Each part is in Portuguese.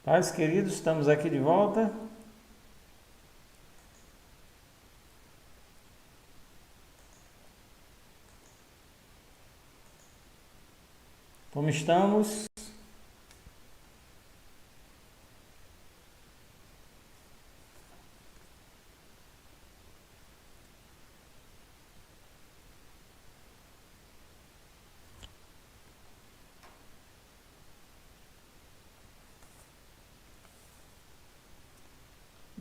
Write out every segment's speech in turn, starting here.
Paz, queridos, estamos aqui de volta. Como estamos?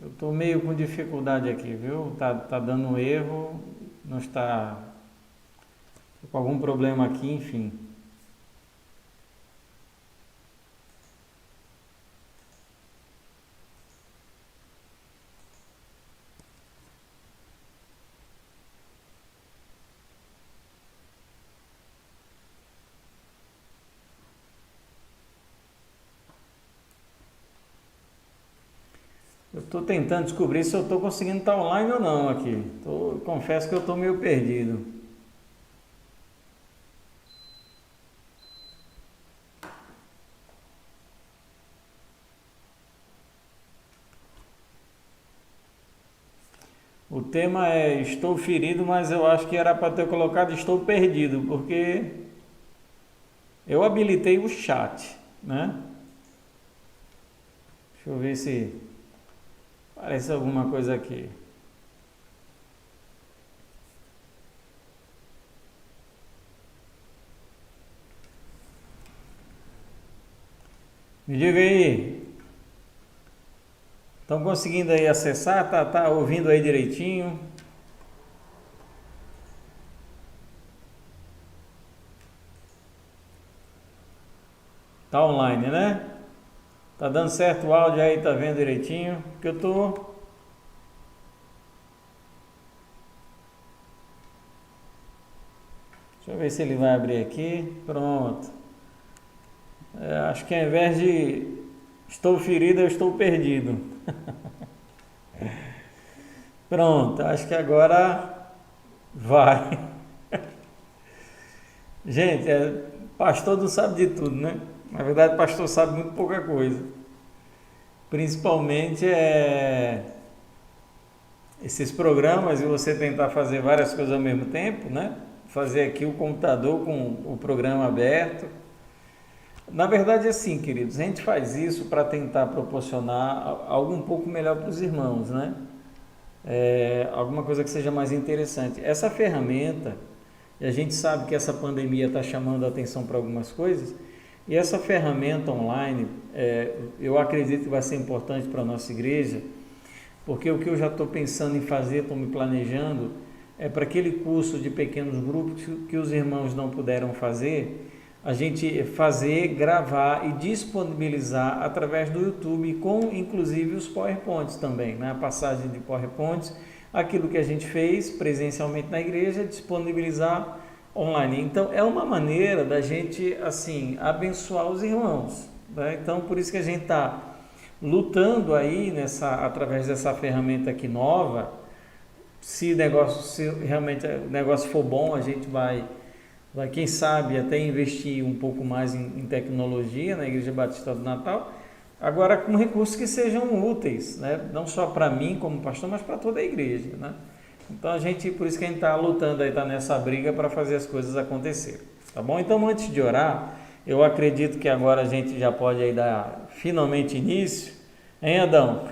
Eu estou meio com dificuldade aqui, viu? Tá dando um erro, não está tô com algum problema aqui, enfim. Eu estou tentando descobrir se eu estou conseguindo estar online ou não aqui. Confesso que eu estou meio perdido. O tema é estou ferido, mas eu acho que era para ter colocado estou perdido, porque eu habilitei o chat, né? Deixa eu ver se aparece alguma coisa aqui. Me diga aí, estão conseguindo aí acessar? Tá ouvindo aí direitinho? Tá online, né? Tá dando certo o áudio aí, tá vendo direitinho? Porque eu tô... Deixa eu ver se ele vai abrir aqui. Pronto. Acho que ao invés de estou ferido, eu estou perdido. Pronto, acho que agora vai. Gente, pastor não sabe de tudo, né? Na verdade, pastor sabe muito pouca coisa. Principalmente esses programas e você tentar fazer várias coisas ao mesmo tempo, né? Fazer aqui o computador com o programa aberto. Na verdade, é assim, queridos, a gente faz isso para tentar proporcionar algo um pouco melhor para os irmãos, né? Alguma coisa que seja mais interessante. Essa ferramenta, e a gente sabe que essa pandemia está chamando a atenção para algumas coisas, e essa ferramenta online, eu acredito que vai ser importante para a nossa igreja, porque o que eu já estou pensando em fazer, estou me planejando, é para aquele curso de pequenos grupos que os irmãos não puderam fazer, a gente fazer, gravar e disponibilizar através do YouTube, com inclusive os PowerPoints também, né? A passagem de PowerPoints, aquilo que a gente fez presencialmente na igreja, disponibilizar online. Então é uma maneira da gente assim abençoar os irmãos, né? Então por isso que a gente está lutando aí através dessa ferramenta aqui nova. Se realmente o negócio for bom, a gente vai quem sabe até investir um pouco mais em tecnologia na Igreja Batista do Natal, agora com recursos que sejam úteis, né? Não só para mim como pastor, mas para toda a igreja, né? Então por isso que a gente está lutando aí, está nessa briga para fazer as coisas acontecerem, tá bom? Então antes de orar, eu acredito que agora a gente já pode aí dar finalmente início, hein, Adão?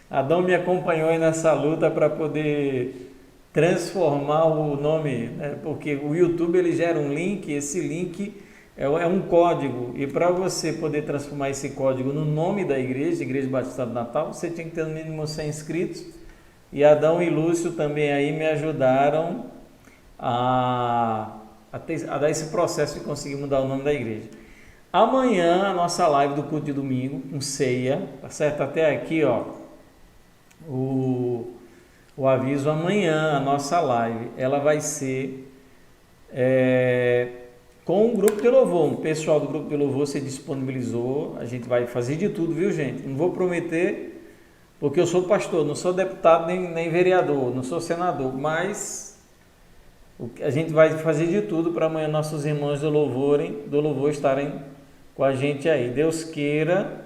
Adão me acompanhou aí nessa luta para poder transformar o nome, né? Porque o YouTube ele gera um link, esse link é um código, e para você poder transformar esse código no nome da igreja, Igreja Batista do Natal, você tinha que ter no mínimo 100 inscritos, e Adão e Lúcio também aí me ajudaram a dar esse processo de conseguir mudar o nome da igreja. Amanhã a nossa live do culto de domingo, com ceia, tá certo? Até aqui, ó, o aviso. Amanhã a nossa live ela vai ser com um grupo de louvor. O pessoal do grupo de louvor se disponibilizou. A gente vai fazer de tudo, viu, gente? Não vou prometer, porque eu sou pastor, não sou deputado nem vereador, não sou senador, mas a gente vai fazer de tudo para amanhã nossos irmãos do louvor estarem com a gente aí. Deus queira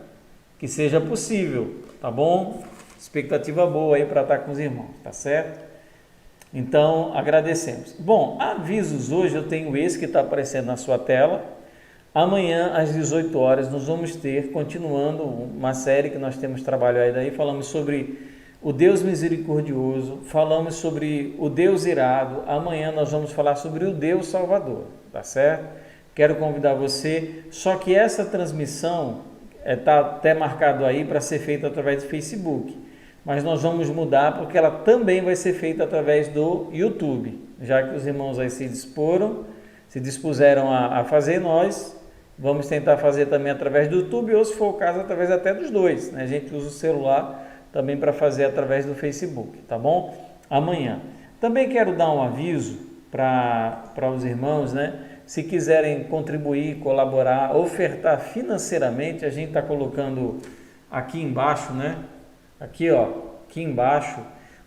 que seja possível, tá bom? Expectativa boa aí para estar com os irmãos, tá certo? Então, agradecemos. Bom, avisos hoje, eu tenho esse que está aparecendo na sua tela. Amanhã, às 18 horas, nós vamos ter, continuando uma série que nós temos trabalhado aí, daí falamos sobre o Deus misericordioso, falamos sobre o Deus irado. Amanhã nós vamos falar sobre o Deus Salvador, tá certo? Quero convidar você, só que essa transmissão está até marcado aí para ser feita através do Facebook, mas nós vamos mudar porque ela também vai ser feita através do YouTube, já que os irmãos aí se dispuseram a fazer, nós vamos tentar fazer também através do YouTube, ou se for o caso, através até dos dois, né? A gente usa o celular também para fazer através do Facebook, tá bom? Amanhã. Também quero dar um aviso para os irmãos, né? Se quiserem contribuir, colaborar, ofertar financeiramente, a gente está colocando aqui embaixo, né? Aqui, ó, aqui embaixo,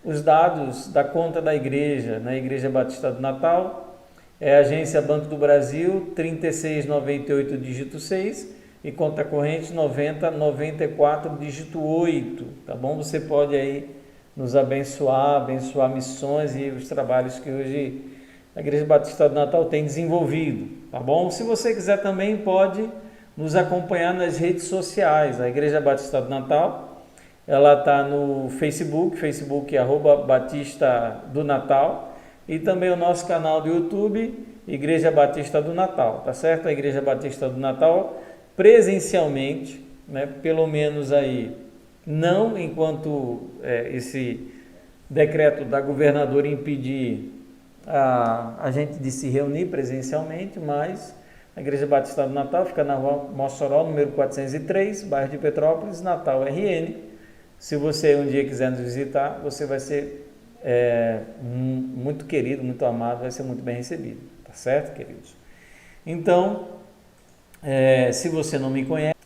os dados da conta da igreja, na Igreja Batista do Natal, agência Banco do Brasil, 3698, dígito 6, e conta corrente 9094, dígito 8, tá bom? Você pode aí nos abençoar missões e os trabalhos que hoje a Igreja Batista do Natal tem desenvolvido, tá bom? Se você quiser também pode nos acompanhar nas redes sociais. A Igreja Batista do Natal, ela está no Facebook @Batista do Natal, e também o nosso canal do YouTube, Igreja Batista do Natal, tá certo? A Igreja Batista do Natal, presencialmente, né? Pelo menos aí, não enquanto esse decreto da governadora impedir a gente de se reunir presencialmente, mas a Igreja Batista do Natal fica na Rua Mossoró, número 403, bairro de Petrópolis, Natal, RN. Se você um dia quiser nos visitar, você vai ser muito querido, muito amado, vai ser muito bem recebido, tá certo, queridos? Então, se você não me conhece,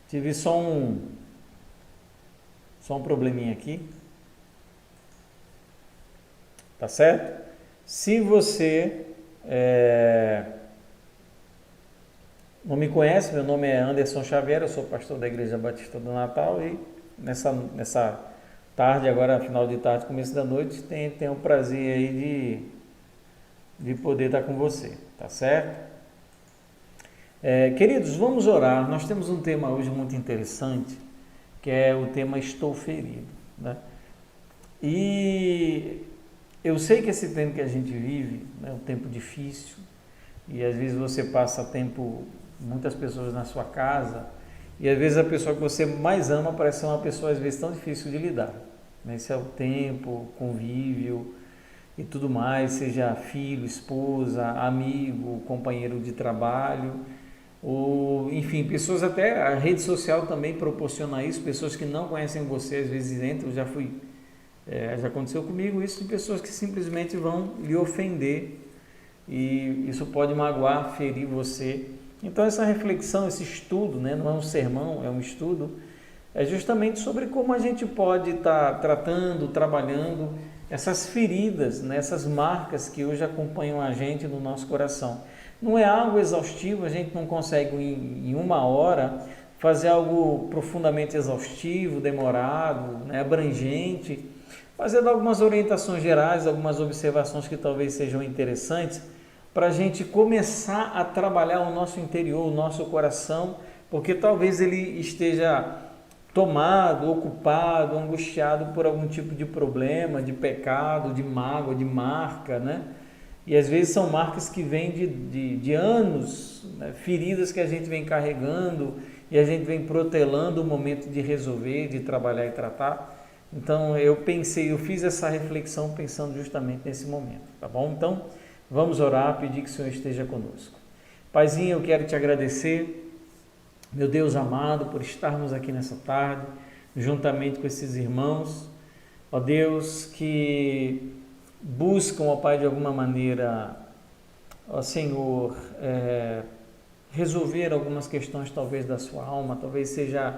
tive só um probleminha aqui. Tá certo? Se você não me conhece, meu nome é Anderson Xavier, eu sou pastor da Igreja Batista do Natal, e nessa tarde, agora final de tarde, começo da noite, tenho o prazer aí de poder estar com você, tá certo? Queridos, vamos orar. Nós temos um tema hoje muito interessante, que é o tema Estou Ferido, né? E eu sei que esse tempo que a gente vive é um tempo difícil, e às vezes você passa muitas pessoas na sua casa, e às vezes a pessoa que você mais ama parece ser uma pessoa às vezes tão difícil de lidar. Esse é o tempo, convívio e tudo mais, seja filho, esposa, amigo, companheiro de trabalho, ou enfim, pessoas, até a rede social também proporciona isso, pessoas que não conhecem você, às vezes entram, já aconteceu comigo isso, de pessoas que simplesmente vão lhe ofender, e isso pode magoar, ferir você. Então essa reflexão, esse estudo, né, não é um sermão, é um estudo, é justamente sobre como a gente pode estar tratando, trabalhando essas feridas, né, essas marcas que hoje acompanham a gente no nosso coração. Não é algo exaustivo, a gente não consegue em uma hora fazer algo profundamente exaustivo, demorado, né, abrangente, fazendo algumas orientações gerais, algumas observações que talvez sejam interessantes para a gente começar a trabalhar o nosso interior, o nosso coração, porque talvez ele esteja tomado, ocupado, angustiado por algum tipo de problema, de pecado, de mágoa, de marca, né? E às vezes são marcas que vêm de anos, né? Feridas que a gente vem carregando e a gente vem protelando o momento de resolver, de trabalhar e tratar. Então eu fiz essa reflexão pensando justamente nesse momento, tá bom? Então vamos orar, pedir que o Senhor esteja conosco. Paizinho, eu quero te agradecer, meu Deus amado, por estarmos aqui nessa tarde, juntamente com esses irmãos, ó Deus, que buscam, ó Pai, de alguma maneira, ó Senhor, resolver algumas questões talvez da sua alma, talvez seja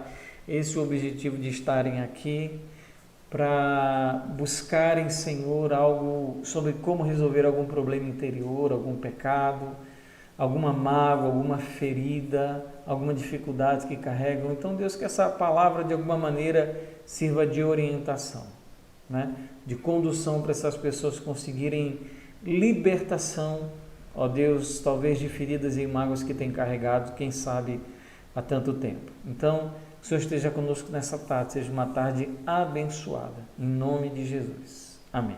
esse o objetivo de estarem aqui, para buscarem, Senhor, algo sobre como resolver algum problema interior, algum pecado, alguma mágoa, alguma ferida, alguma dificuldade que carregam. Então, Deus, que essa palavra de alguma maneira sirva de orientação, né? De condução para essas pessoas conseguirem libertação, ó Deus, talvez de feridas e mágoas que têm carregado, quem sabe, há tanto tempo. Então, que o Senhor esteja conosco nessa tarde, seja uma tarde abençoada, em nome de Jesus. Amém.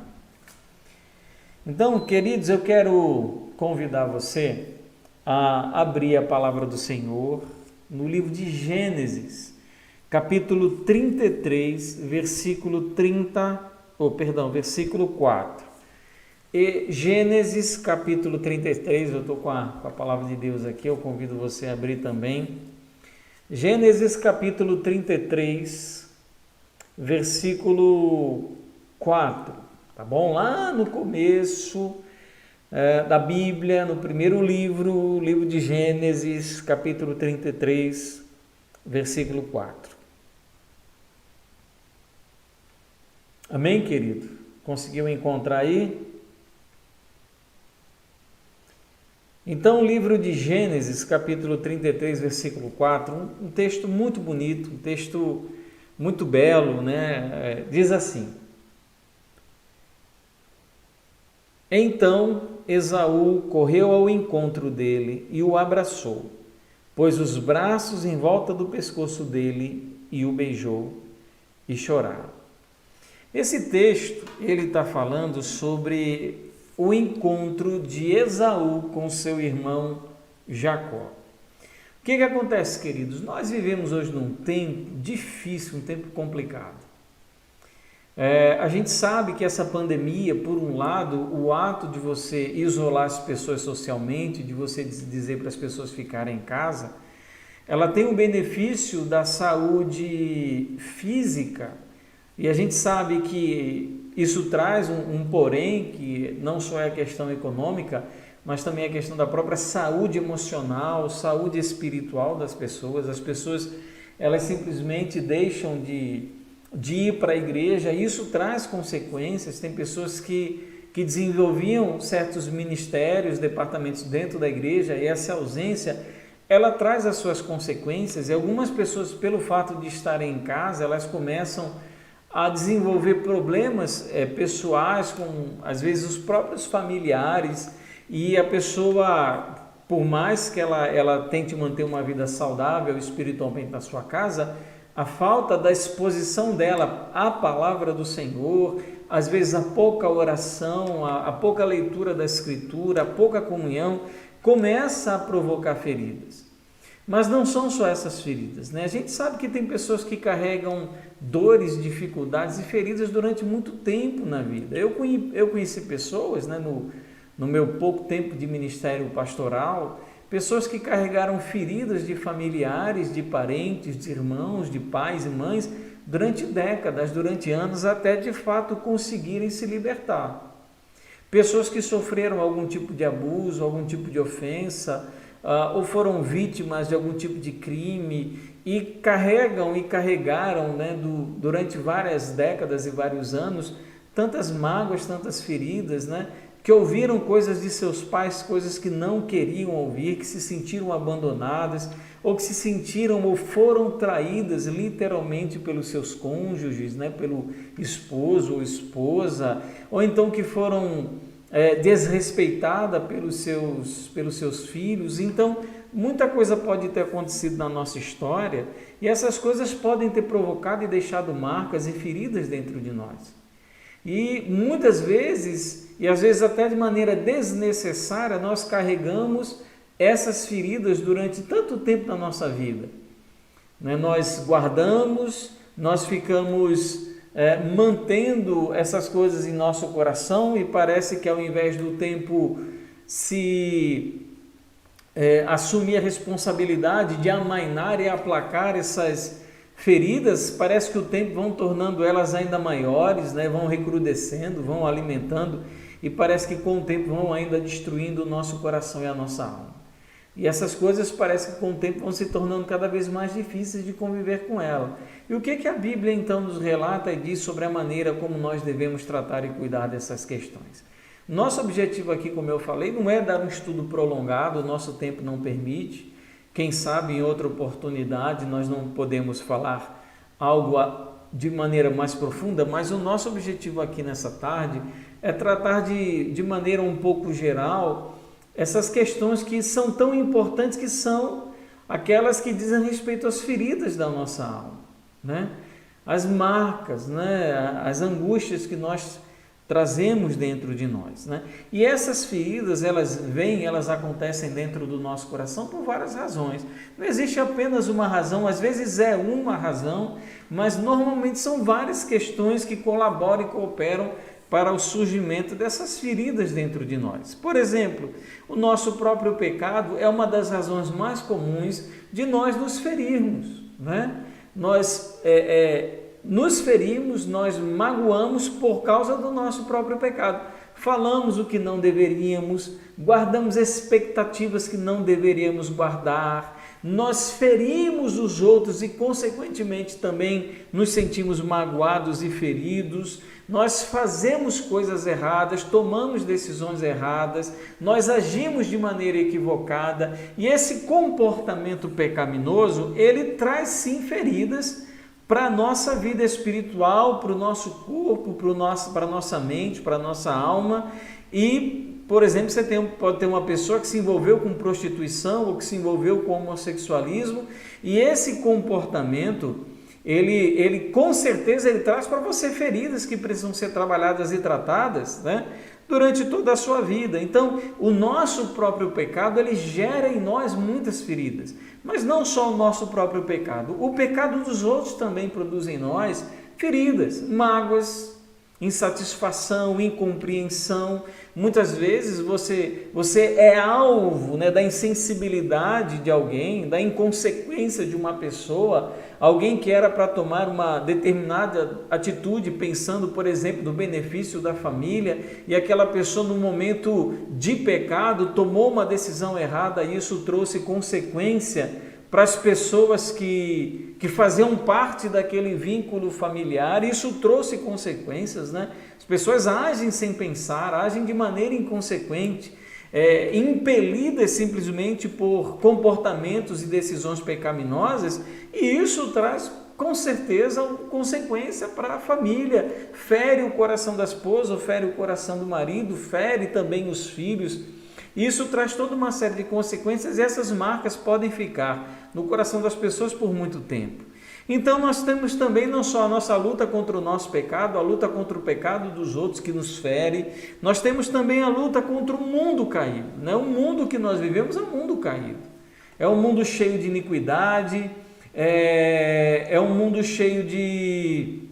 Então, queridos, eu quero convidar você a abrir a palavra do Senhor no livro de Gênesis, capítulo 33, versículo 4. E Gênesis, capítulo 33, eu estou com a palavra de Deus aqui, eu convido você a abrir também. Gênesis, capítulo 33, versículo 4, tá bom? Lá no começo da Bíblia, no primeiro livro, o livro de Gênesis, capítulo 33, versículo 4. Amém, querido? Conseguiu encontrar aí? Então, o livro de Gênesis, capítulo 33, versículo 4, um texto muito bonito, um texto muito belo, né? Diz assim: Então Esaú correu ao encontro dele e o abraçou, pôs os braços em volta do pescoço dele e o beijou, e choraram. Esse texto, ele está falando sobre o encontro de Esaú com seu irmão Jacó. O que acontece, queridos? Nós vivemos hoje num tempo difícil, um tempo complicado. A gente sabe que essa pandemia, por um lado, o ato de você isolar as pessoas socialmente, de você dizer para as pessoas ficarem em casa, ela tem o benefício da saúde física, e a gente sabe que isso traz um porém, que não só é a questão econômica, mas também a questão da própria saúde emocional, saúde espiritual das pessoas. As pessoas, elas simplesmente deixam de ir para a igreja, e isso traz consequências. Tem pessoas que desenvolviam certos ministérios, departamentos dentro da igreja, e essa ausência, ela traz as suas consequências, e algumas pessoas, pelo fato de estarem em casa, elas começam a desenvolver problemas pessoais com, às vezes, os próprios familiares, e a pessoa, por mais que ela tente manter uma vida saudável espiritualmente na sua casa, a falta da exposição dela à palavra do Senhor, às vezes a pouca oração, a pouca leitura da Escritura, a pouca comunhão, começa a provocar feridas. Mas não são só essas feridas, né? A gente sabe que tem pessoas que carregam dores, dificuldades e feridas durante muito tempo na vida. Eu conheci pessoas, né, no meu pouco tempo de ministério pastoral, pessoas que carregaram feridas de familiares, de parentes, de irmãos, de pais e mães, durante décadas, durante anos, até de fato conseguirem se libertar. Pessoas que sofreram algum tipo de abuso, algum tipo de ofensa, ou foram vítimas de algum tipo de crime e carregam e carregaram, né, durante várias décadas e vários anos, tantas mágoas, tantas feridas, né, que ouviram coisas de seus pais, coisas que não queriam ouvir, que se sentiram abandonadas, ou que se sentiram ou foram traídas literalmente pelos seus cônjuges, né, pelo esposo ou esposa, ou então que foram desrespeitadas pelos seus filhos. Então, muita coisa pode ter acontecido na nossa história, e essas coisas podem ter provocado e deixado marcas e feridas dentro de nós. E muitas vezes, e às vezes até de maneira desnecessária, nós carregamos essas feridas durante tanto tempo na nossa vida. Nós guardamos, nós ficamos mantendo essas coisas em nosso coração, e parece que ao invés do tempo se assumir a responsabilidade de amainar e aplacar essas feridas, parece que o tempo vão tornando elas ainda maiores, né? Vão recrudescendo, vão alimentando, e parece que com o tempo vão ainda destruindo o nosso coração e a nossa alma. E essas coisas parece que com o tempo vão se tornando cada vez mais difíceis de conviver com ela. E o que a Bíblia então nos relata e diz sobre a maneira como nós devemos tratar e cuidar dessas questões? Nosso objetivo aqui, como eu falei, não é dar um estudo prolongado, o nosso tempo não permite. Quem sabe em outra oportunidade nós não podemos falar algo de maneira mais profunda, mas o nosso objetivo aqui nessa tarde é tratar de maneira um pouco geral essas questões que são tão importantes, que são aquelas que dizem respeito às feridas da nossa alma, né? As marcas, né? As angústias que nós trazemos dentro de nós, né? E essas feridas, elas acontecem dentro do nosso coração por várias razões. Não existe apenas uma razão, às vezes é uma razão, mas normalmente são várias questões que colaboram e cooperam para o surgimento dessas feridas dentro de nós. Por exemplo, o nosso próprio pecado é uma das razões mais comuns de nós nos ferirmos, né? Nós nos ferimos, nós magoamos por causa do nosso próprio pecado. Falamos o que não deveríamos, guardamos expectativas que não deveríamos guardar, nós ferimos os outros e, consequentemente, também nos sentimos magoados e feridos. Nós fazemos coisas erradas, tomamos decisões erradas, nós agimos de maneira equivocada, e esse comportamento pecaminoso, ele traz sim feridas para a nossa vida espiritual, para o nosso corpo, para a nossa mente, para a nossa alma. E, por exemplo, pode ter uma pessoa que se envolveu com prostituição ou que se envolveu com homossexualismo, e esse comportamento, ele com certeza ele traz para você feridas que precisam ser trabalhadas e tratadas, né, durante toda a sua vida. Então, o nosso próprio pecado, ele gera em nós muitas feridas, mas não só o nosso próprio pecado, o pecado dos outros também produz em nós feridas, mágoas, insatisfação, incompreensão. Muitas vezes você é alvo, né, da insensibilidade de alguém, da inconsequência de uma pessoa, alguém que era para tomar uma determinada atitude pensando, por exemplo, no benefício da família, e aquela pessoa, no momento de pecado, tomou uma decisão errada, e isso trouxe consequência para as pessoas que faziam parte daquele vínculo familiar. Isso trouxe consequências, né? As pessoas agem sem pensar, agem de maneira inconsequente, impelidas simplesmente por comportamentos e decisões pecaminosas, e isso traz com certeza consequência para a família, fere o coração da esposa, fere o coração do marido, fere também os filhos. Isso traz toda uma série de consequências, e essas marcas podem ficar no coração das pessoas por muito tempo. Então nós temos também não só a nossa luta contra o nosso pecado, a luta contra o pecado dos outros que nos fere, nós temos também a luta contra o mundo caído, né? O mundo que nós vivemos é um mundo caído, é um mundo cheio de iniquidade, é um mundo cheio de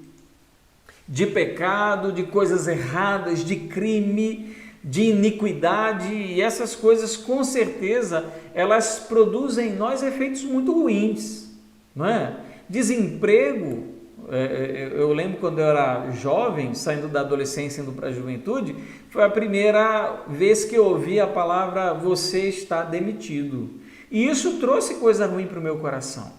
pecado, de coisas erradas, de crime, de iniquidade, e essas coisas com certeza elas produzem em nós efeitos muito ruins, não é? Desemprego, eu lembro quando eu era jovem, saindo da adolescência, indo para a juventude, foi a primeira vez que eu ouvi a palavra "você está demitido", e isso trouxe coisa ruim para o meu coração.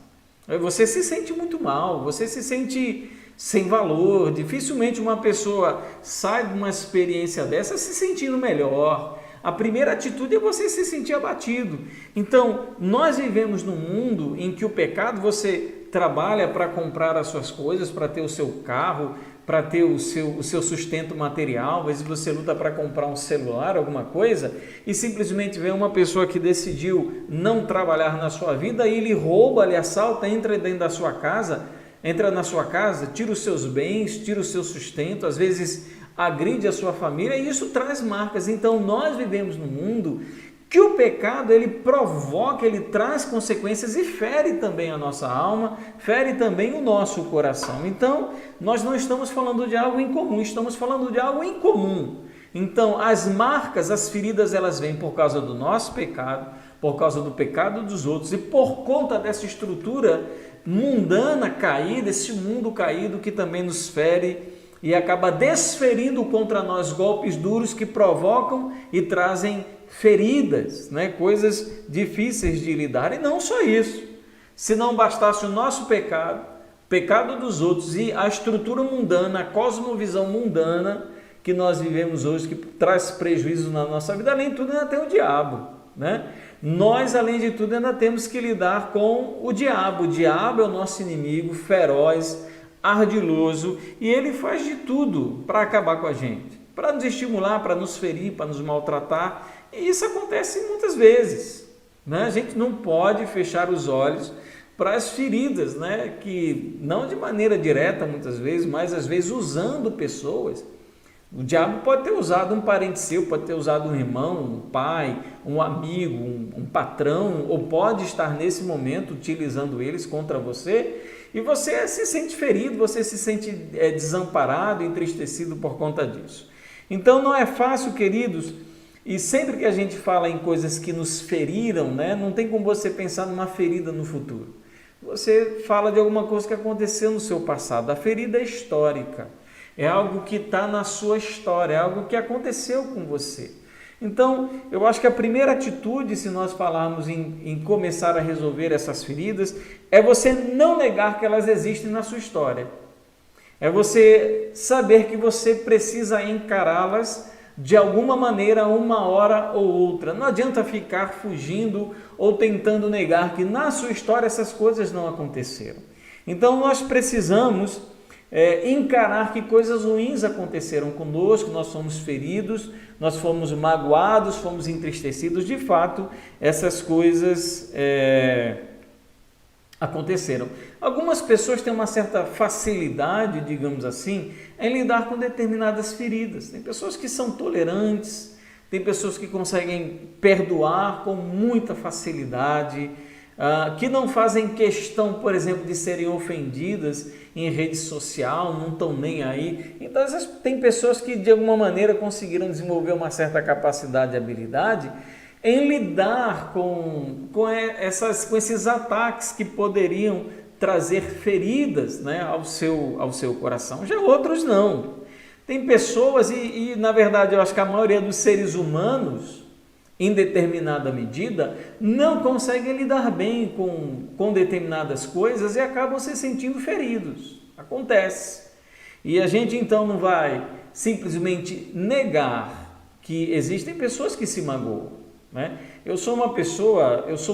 Você se sente muito mal, você se sente sem valor. Dificilmente uma pessoa sai de uma experiência dessa se sentindo melhor. A primeira atitude é você se sentir abatido. Então, nós vivemos num mundo em que o pecado, você trabalha para comprar as suas coisas, para ter o seu carro, para ter o seu sustento material. Às vezes você luta para comprar um celular, alguma coisa, e simplesmente vem uma pessoa que decidiu não trabalhar na sua vida, e ele rouba, ele assalta, entra dentro da sua casa, entra na sua casa, tira os seus bens, tira o seu sustento, às vezes agride a sua família, e isso traz marcas. Então nós vivemos num mundo que o pecado, ele provoca, ele traz consequências e fere também a nossa alma, fere também o nosso coração. Então nós não estamos falando de algo incomum, estamos falando de algo incomum. Então as marcas, as feridas, elas vêm por causa do nosso pecado, por causa do pecado dos outros, e por conta dessa estrutura mundana caída, esse mundo caído que também nos fere e acaba desferindo contra nós golpes duros que provocam e trazem feridas, né? Coisas difíceis de lidar. E não só isso, se não bastasse o nosso pecado, pecado dos outros e a estrutura mundana, a cosmovisão mundana que nós vivemos hoje, que traz prejuízo na nossa vida. Além de tudo, ainda tem o diabo, né? Nós, além de tudo, ainda temos que lidar com o diabo. O diabo é o nosso inimigo feroz, ardiloso, e ele faz de tudo para acabar com a gente, para nos estimular, para nos ferir, para nos maltratar. E isso acontece muitas vezes, né? A gente não pode fechar os olhos para as feridas, né? Que não de maneira direta muitas vezes, mas às vezes usando pessoas. O diabo pode ter usado um parente seu, pode ter usado um irmão, um pai, um amigo, um patrão, ou pode estar nesse momento utilizando eles contra você, e você se sente ferido, você se sente desamparado, entristecido por conta disso. Então não é fácil, queridos, e sempre que a gente fala em coisas que nos feriram, né, não tem como você pensar numa ferida no futuro. Você fala de alguma coisa que aconteceu no seu passado. A ferida é histórica. É algo que está na sua história, é algo que aconteceu com você. Então, eu acho que a primeira atitude, se nós falarmos em começar a resolver essas feridas, é você não negar que elas existem na sua história. É você saber que você precisa encará-las de alguma maneira, uma hora ou outra. Não adianta ficar fugindo ou tentando negar que na sua história essas coisas não aconteceram. Então, nós precisamos encarar que coisas ruins aconteceram conosco, nós fomos feridos, nós fomos magoados, fomos entristecidos. De fato, essas coisas aconteceram. Algumas pessoas têm uma certa facilidade, digamos assim, em lidar com determinadas feridas. Tem pessoas que são tolerantes, tem pessoas que conseguem perdoar com muita facilidade, que não fazem questão, por exemplo, de serem ofendidas em rede social, não estão nem aí. Então, tem pessoas que de alguma maneira conseguiram desenvolver uma certa capacidade e habilidade em lidar com esses ataques que poderiam trazer feridas, né, ao seu coração. Já outros não. Tem pessoas, e na verdade eu acho que a maioria dos seres humanos, em determinada medida, não conseguem lidar bem com determinadas coisas e acabam se sentindo feridos. Acontece. E a gente então não vai simplesmente negar que existem pessoas que se magoam, né? Eu sou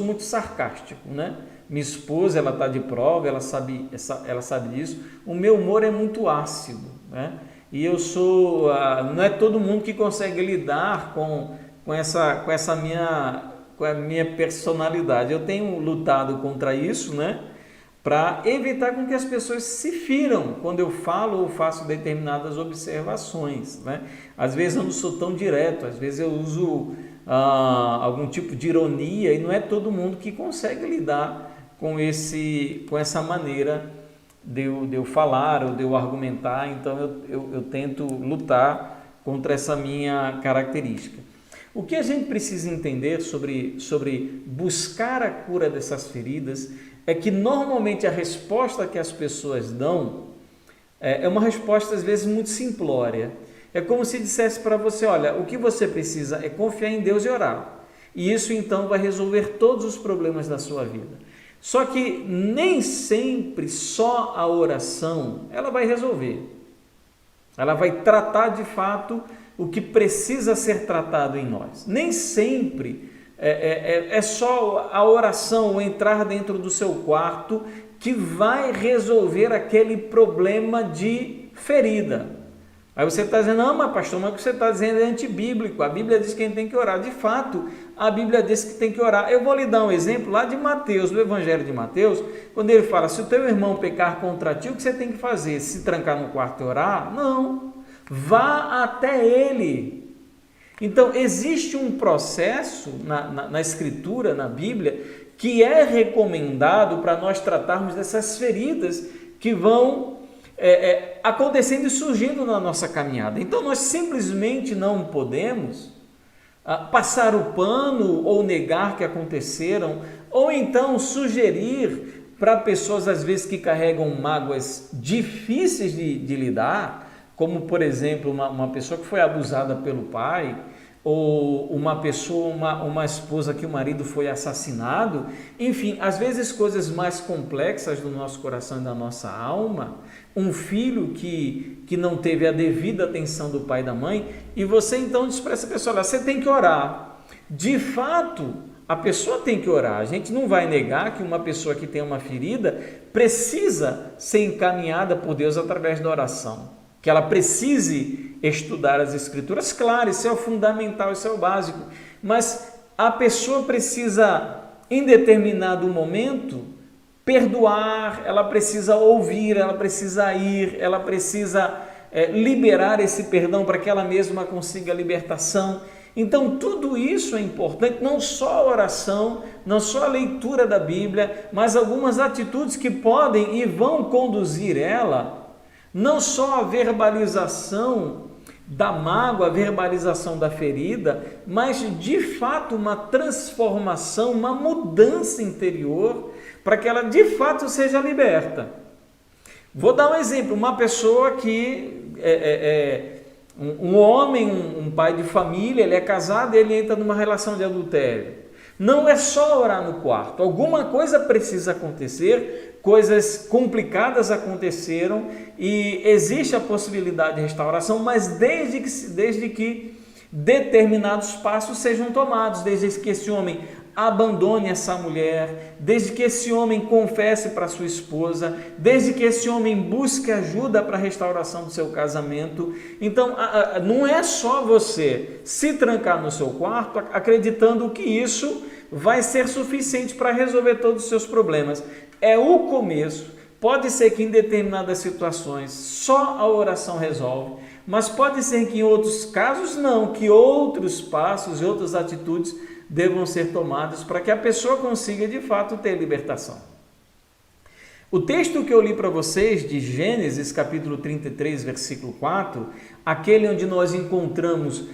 muito sarcástico, né? Minha esposa, ela está de prova, ela sabe disso. O meu humor é muito ácido, né? E não é todo mundo que consegue lidar com a minha personalidade. Eu tenho lutado contra isso, né, para evitar com que as pessoas se firam quando eu falo ou faço determinadas observações, né? Às vezes eu não sou tão direto, às vezes eu uso algum tipo de ironia, e não é todo mundo que consegue lidar com essa maneira de eu falar ou de eu argumentar. Então eu tento lutar contra essa minha característica. O que a gente precisa entender sobre buscar a cura dessas feridas é que normalmente a resposta que as pessoas dão é uma resposta às vezes muito simplória. É como se dissesse para você: olha, o que você precisa é confiar em Deus e orar. E isso então vai resolver todos os problemas da sua vida. Só que nem sempre só a oração ela vai resolver. Ela vai tratar de fato o que precisa ser tratado em nós. Nem sempre é só a oração, o entrar dentro do seu quarto, que vai resolver aquele problema de ferida. Aí você está dizendo: não, mas pastor, mas o que você está dizendo é antibíblico. A Bíblia diz que a gente tem que orar. De fato, a Bíblia diz que tem que orar. Eu vou lhe dar um exemplo lá de Mateus, do Evangelho de Mateus, quando ele fala: se o teu irmão pecar contra ti, o que você tem que fazer? Se trancar no quarto e orar? Não. Vá até ele. Então, existe um processo na Escritura, na Bíblia, que é recomendado para nós tratarmos dessas feridas que vão acontecendo e surgindo na nossa caminhada. Então, nós simplesmente não podemos passar o pano ou negar que aconteceram, ou então sugerir para pessoas, às vezes, que carregam mágoas difíceis de lidar, como, por exemplo, uma pessoa que foi abusada pelo pai, ou uma pessoa, uma esposa que o marido foi assassinado, enfim, às vezes coisas mais complexas do nosso coração e da nossa alma, um filho que não teve a devida atenção do pai e da mãe, e você então diz para essa pessoa, olha, você tem que orar. De fato, a pessoa tem que orar. A gente não vai negar que uma pessoa que tem uma ferida precisa ser encaminhada por Deus através da oração, que ela precise estudar as Escrituras, claro, isso é o fundamental, isso é o básico, mas a pessoa precisa, em determinado momento, perdoar, ela precisa ouvir, ela precisa ir, ela precisa liberar esse perdão para que ela mesma consiga a libertação. Então, tudo isso é importante, não só a oração, não só a leitura da Bíblia, mas algumas atitudes que podem e vão conduzir ela, não só a verbalização da mágoa, a verbalização da ferida, mas de fato uma transformação, uma mudança interior, para que ela de fato seja liberta. Vou dar um exemplo, uma pessoa que um homem, um pai de família, ele é casado e ele entra numa relação de adultério. Não é só orar no quarto, alguma coisa precisa acontecer, coisas complicadas aconteceram e existe a possibilidade de restauração, mas desde que determinados passos sejam tomados, desde que esse homem abandone essa mulher, desde que esse homem confesse para sua esposa, desde que esse homem busque ajuda para a restauração do seu casamento. Então, não é só você se trancar no seu quarto acreditando que isso vai ser suficiente para resolver todos os seus problemas. É o começo. Pode ser que em determinadas situações só a oração resolve, mas pode ser que em outros casos não, que outros passos e outras atitudes devam ser tomadas para que a pessoa consiga de fato ter libertação. O texto que eu li para vocês de Gênesis capítulo 33, versículo 4, aquele onde nós encontramos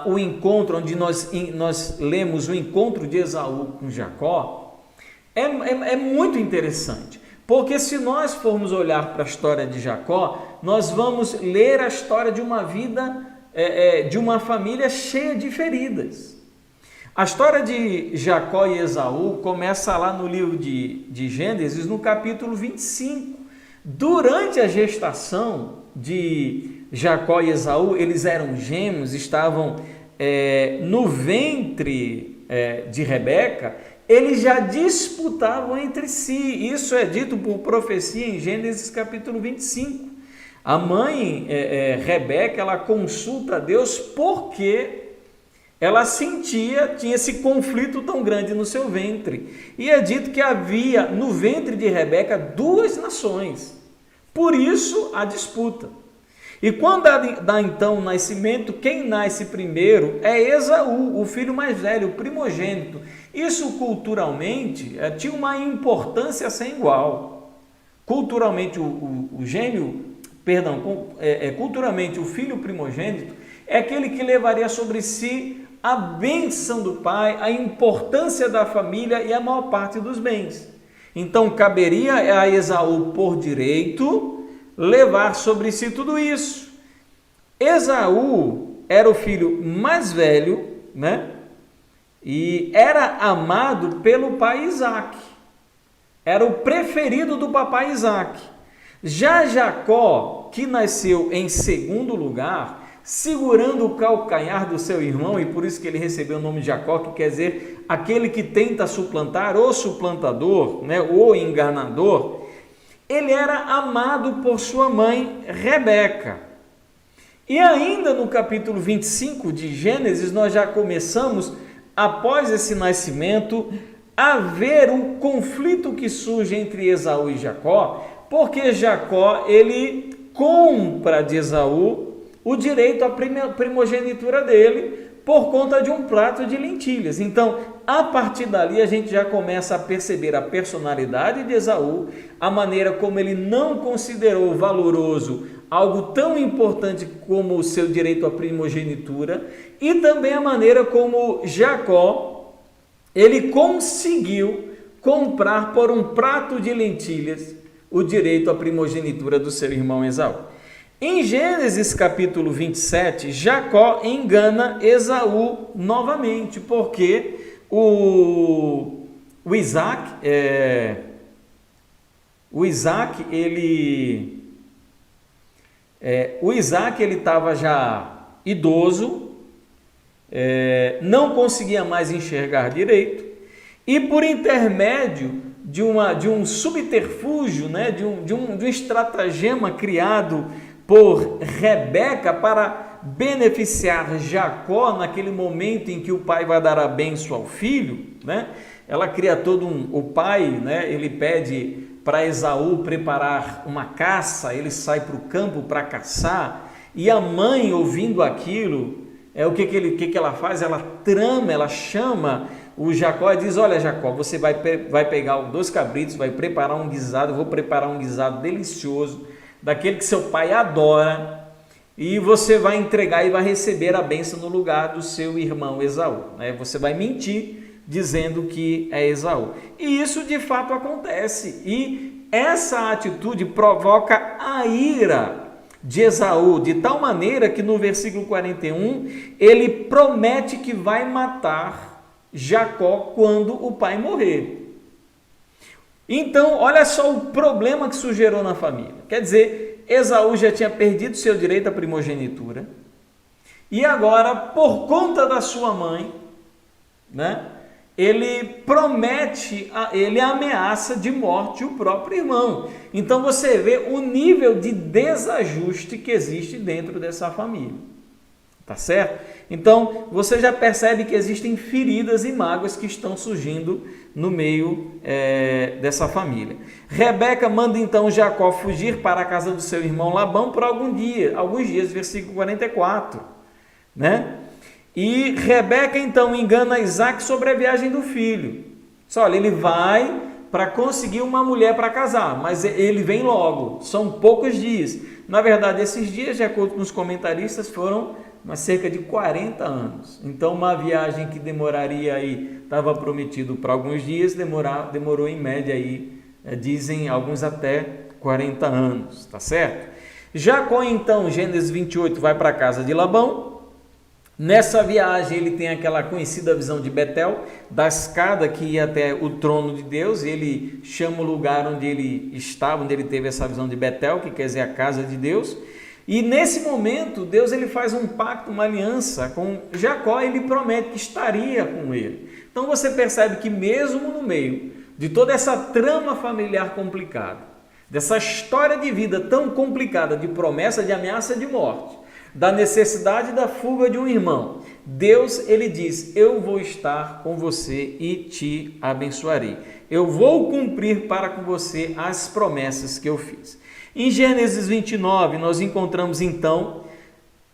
o encontro, onde nós lemos o encontro de Esaú com Jacó, é muito interessante, porque se nós formos olhar para a história de Jacó, nós vamos ler a história de uma vida, de uma família cheia de feridas. A história de Jacó e Esaú começa lá no livro de Gênesis, no capítulo 25. Durante a gestação de Jacó e Esaú, eles eram gêmeos, estavam no ventre de Rebeca, eles já disputavam entre si. Isso é dito por profecia em Gênesis capítulo 25. A mãe Rebeca, ela consulta a Deus porque ela tinha esse conflito tão grande no seu ventre. E é dito que havia no ventre de Rebeca 2 nações. Por isso a disputa. E quando dá então o nascimento, quem nasce primeiro é Esaú, o filho mais velho, o primogênito. Isso culturalmente tinha uma importância sem igual. Culturalmente culturalmente o filho primogênito é aquele que levaria sobre si a bênção do pai, a importância da família e a maior parte dos bens. Então caberia a Esaú por direito levar sobre si tudo isso. Esaú era o filho mais velho, né? E era amado pelo pai Isaque. Era o preferido do papai Isaque. Já Jacó, que nasceu em segundo lugar, segurando o calcanhar do seu irmão, e por isso que ele recebeu o nome de Jacó, que quer dizer aquele que tenta suplantar, ou suplantador, né, ou enganador. Ele era amado por sua mãe Rebeca. E ainda no capítulo 25 de Gênesis, nós já começamos, após esse nascimento, a ver o conflito que surge entre Esaú e Jacó, porque Jacó, ele compra de Esaú o direito à primogenitura dele por conta de um prato de lentilhas. Então, a partir dali, a gente já começa a perceber a personalidade de Esaú, a maneira como ele não considerou valoroso algo tão importante como o seu direito à primogenitura, e também a maneira como Jacó, ele conseguiu comprar por um prato de lentilhas o direito à primogenitura do seu irmão Esaú. Em Gênesis capítulo 27, Jacó engana Esaú novamente, porque o Isaac, ele estava já idoso, não conseguia mais enxergar direito, e por intermédio de um subterfúgio, né, de um estratagema criado por Rebeca para beneficiar Jacó naquele momento em que o pai vai dar a bênção ao filho, né? Ela cria o pai, né, ele pede para Esaú preparar uma caça, ele sai para o campo para caçar, e a mãe, ouvindo aquilo, o que ela faz? Ela trama, ela chama o Jacó e diz: olha, Jacó, você vai pegar 2 cabritos, vai preparar um guisado, eu vou preparar um guisado delicioso, daquele que seu pai adora, e você vai entregar e vai receber a bênção no lugar do seu irmão Esaú, né? Você vai mentir dizendo que é Esaú. E isso de fato acontece, e essa atitude provoca a ira de Esaú, de tal maneira que no versículo 41, ele promete que vai matar Jacó quando o pai morrer. Então, olha só o problema que isso gerou na família. Quer dizer, Esaú já tinha perdido seu direito à primogenitura, e agora, por conta da sua mãe, né, ele promete, ele ameaça de morte o próprio irmão. Então você vê o nível de desajuste que existe dentro dessa família. Tá certo? Então você já percebe que existem feridas e mágoas que estão surgindo no meio dessa família. Rebeca manda então Jacó fugir para a casa do seu irmão Labão por alguns dias, versículo 44, né? E Rebeca então engana Isaac sobre a viagem do filho. Só, olha, ele vai para conseguir uma mulher para casar, mas ele vem logo, são poucos dias. Na verdade, esses dias, de acordo com os comentaristas, foram cerca de 40 anos. Então, uma viagem que demoraria aí, estava prometido para alguns dias, demorou em média aí, dizem alguns até 40 anos, tá certo? Jacó então, Gênesis 28, vai para a casa de Labão. Nessa viagem ele tem aquela conhecida visão de Betel, da escada que ia até o trono de Deus. Ele chama o lugar onde ele estava, onde ele teve essa visão de Betel, que quer dizer a casa de Deus. E nesse momento Deus ele faz um pacto, uma aliança com Jacó, ele promete que estaria com ele. Então você percebe que mesmo no meio de toda essa trama familiar complicada, dessa história de vida tão complicada, de promessa, de ameaça de morte, da necessidade da fuga de um irmão, Deus ele diz: eu vou estar com você e te abençoarei. Eu vou cumprir para com você as promessas que eu fiz. Em Gênesis 29, nós encontramos então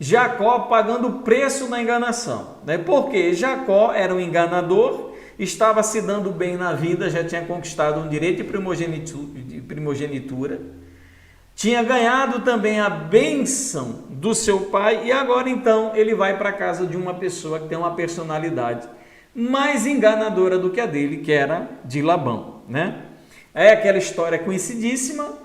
Jacó pagando o preço na enganação, né? Porque Jacó era um enganador, estava se dando bem na vida, já tinha conquistado um direito de primogenitura, tinha ganhado também a bênção do seu pai, e agora então ele vai para a casa de uma pessoa que tem uma personalidade mais enganadora do que a dele, que era de Labão, né? É aquela história conhecidíssima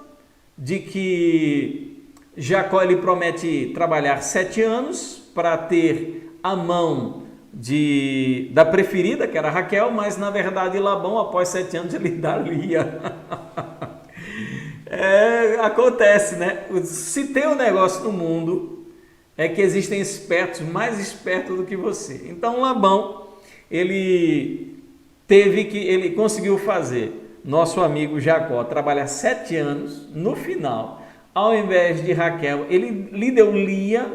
de que Jacó ele promete trabalhar 7 anos para ter a mão da preferida, que era Raquel, mas na verdade Labão, após 7 anos, ele dá Lia. Acontece, né? Se tem um negócio no mundo, é que existem espertos, mais espertos do que você. Então Labão, ele conseguiu fazer nosso amigo Jacó trabalhar 7 anos. No final, ao invés de Raquel, ele lhe deu Lia,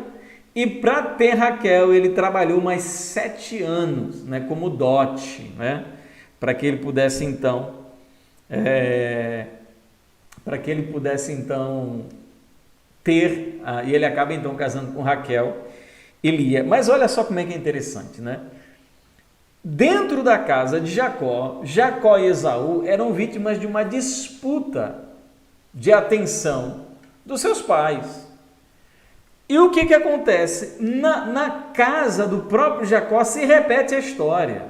e para ter Raquel, ele trabalhou mais 7 anos, né, como dote, né, para que ele pudesse então ter, e ele acaba então casando com Raquel e Lia. Mas olha só como é que é interessante, né? Dentro da casa de Jacó e Esaú eram vítimas de uma disputa de atenção dos seus pais. E o que acontece? Na casa do próprio Jacó se repete a história.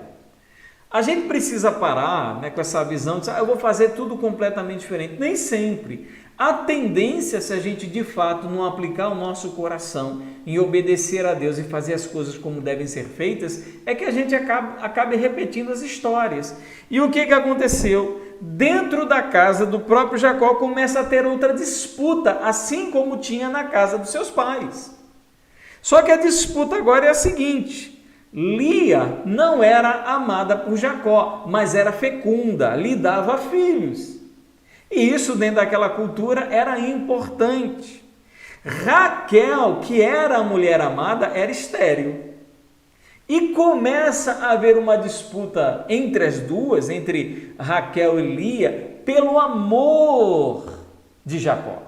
A gente precisa parar, né, com essa visão de eu vou fazer tudo completamente diferente. Nem sempre. A tendência, se a gente de fato não aplicar o nosso coração em obedecer a Deus e fazer as coisas como devem ser feitas, é que a gente acabe repetindo as histórias. E o que aconteceu? Dentro da casa do próprio Jacó começa a ter outra disputa, assim como tinha na casa dos seus pais. Só que a disputa agora é a seguinte: Lia não era amada por Jacó, mas era fecunda, lhe dava filhos. E isso dentro daquela cultura era importante. Raquel, que era a mulher amada, era estéril. E começa a haver uma disputa entre as duas, entre Raquel e Lia, pelo amor de Jacó.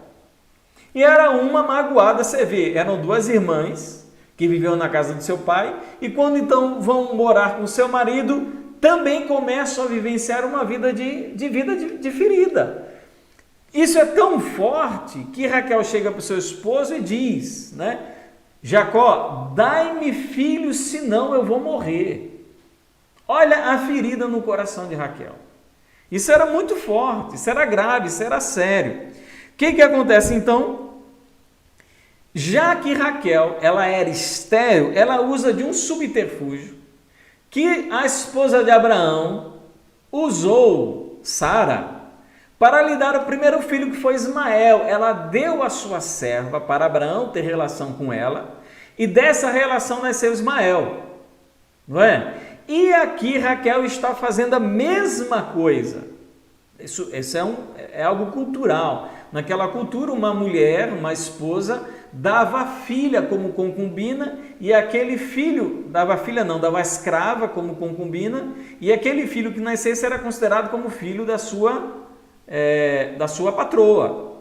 E era uma magoada, você vê, eram duas irmãs que viviam na casa do seu pai, e quando então vão morar com seu marido, também começam a vivenciar uma vida de ferida. Isso é tão forte que Raquel chega para o seu esposo e diz, né? Jacó, dai-me filhos, senão eu vou morrer. Olha a ferida no coração de Raquel. Isso era muito forte, isso era grave, isso era sério. O que acontece então? Já que Raquel ela era estéril, ela usa de um subterfúgio que a esposa de Abraão usou, Sara, para lhe dar o primeiro filho, que foi Ismael. Ela deu a sua serva para Abraão ter relação com ela, e dessa relação nasceu Ismael, não é? E aqui Raquel está fazendo a mesma coisa. Isso é algo cultural. Naquela cultura, uma mulher, uma esposa, dava a filha como concubina, e aquele filho, dava a escrava como concubina, e aquele filho que nascesse era considerado como filho da sua patroa.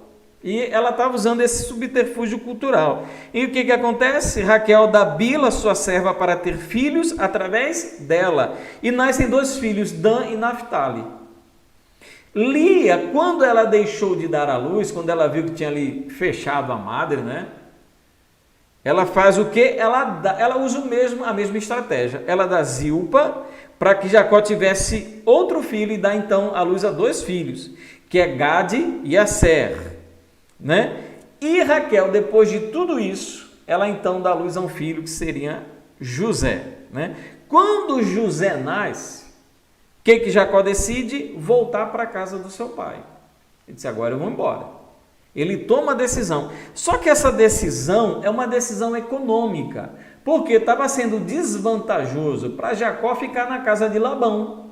E ela estava usando esse subterfúgio cultural. E o que acontece? Raquel dá Bila, sua serva, para ter filhos através dela. E nascem dois filhos, Dan e Naphtali. Lia, quando ela deixou de dar à luz, quando ela viu que tinha ali fechado a madre, né? Ela faz o quê? Ela usa a mesma estratégia. Ela dá Zilpa para que Jacó tivesse outro filho e dá então à luz a dois filhos, que é Gade e Aser, né? E Raquel, depois de tudo isso, ela então dá à luz a um filho que seria José, né? Quando José nasce, o que Jacó decide? Voltar para a casa do seu pai. Ele disse, agora eu vou embora. Ele toma a decisão. Só que essa decisão é uma decisão econômica, porque estava sendo desvantajoso para Jacó ficar na casa de Labão.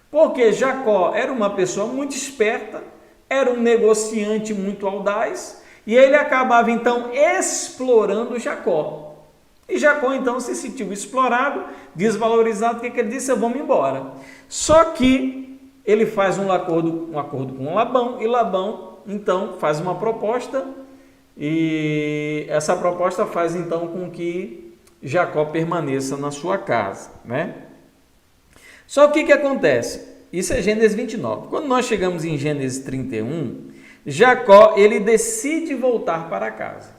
Porque Jacó era uma pessoa muito esperta, era um negociante muito audaz, e ele acabava então explorando Jacó. E Jacó então se sentiu explorado, desvalorizado. O que ele disse? Eu vou me embora. Só que ele faz um acordo com Labão, e Labão então faz uma proposta, e essa proposta faz então com que Jacó permaneça na sua casa, né? Só que o que acontece? Isso é Gênesis 29. Quando nós chegamos em Gênesis 31, Jacó ele decide voltar para casa.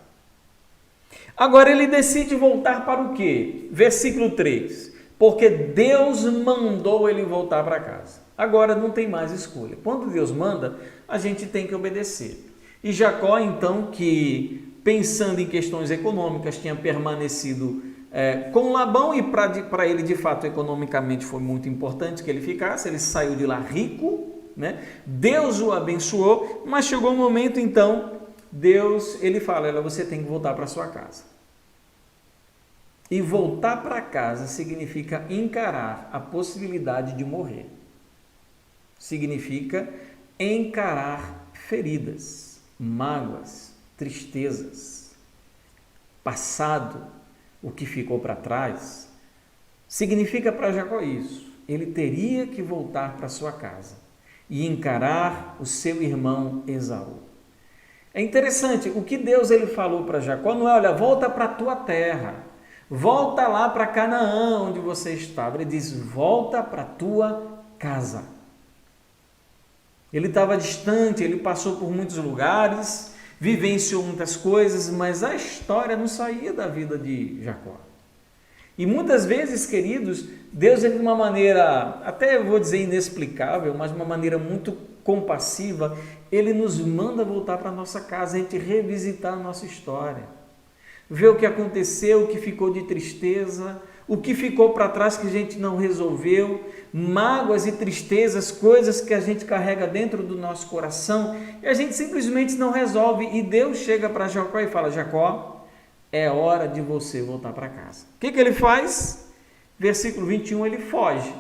Agora ele decide voltar para o quê? Versículo 3. Porque Deus mandou ele voltar para casa. Agora não tem mais escolha. Quando Deus manda, a gente tem que obedecer. E Jacó, então, que pensando em questões econômicas, tinha permanecido com Labão, e para ele, de fato, economicamente foi muito importante que ele ficasse. Ele saiu de lá rico, né? Deus o abençoou, mas chegou um momento, então, ele fala, você tem que voltar para sua casa. E voltar para casa significa encarar a possibilidade de morrer. Significa encarar feridas, mágoas, tristezas, passado, o que ficou para trás. Significa para Jacó isso. Ele teria que voltar para sua casa e encarar o seu irmão Esaú. É interessante, o que Deus ele falou para Jacó não é, olha, volta para a tua terra, volta lá para Canaã, onde você estava. Ele diz, volta para a tua casa. Ele estava distante, ele passou por muitos lugares, vivenciou muitas coisas, mas a história não saía da vida de Jacó. E muitas vezes, queridos, Deus, de uma maneira, até vou dizer inexplicável, mas de uma maneira muito compassiva, ele nos manda voltar para a nossa casa, a gente revisitar a nossa história, ver o que aconteceu, o que ficou de tristeza, o que ficou para trás que a gente não resolveu, mágoas e tristezas, coisas que a gente carrega dentro do nosso coração e a gente simplesmente não resolve. E Deus chega para Jacó e fala: Jacó, é hora de você voltar para casa. O que ele faz? Versículo 21, ele foge.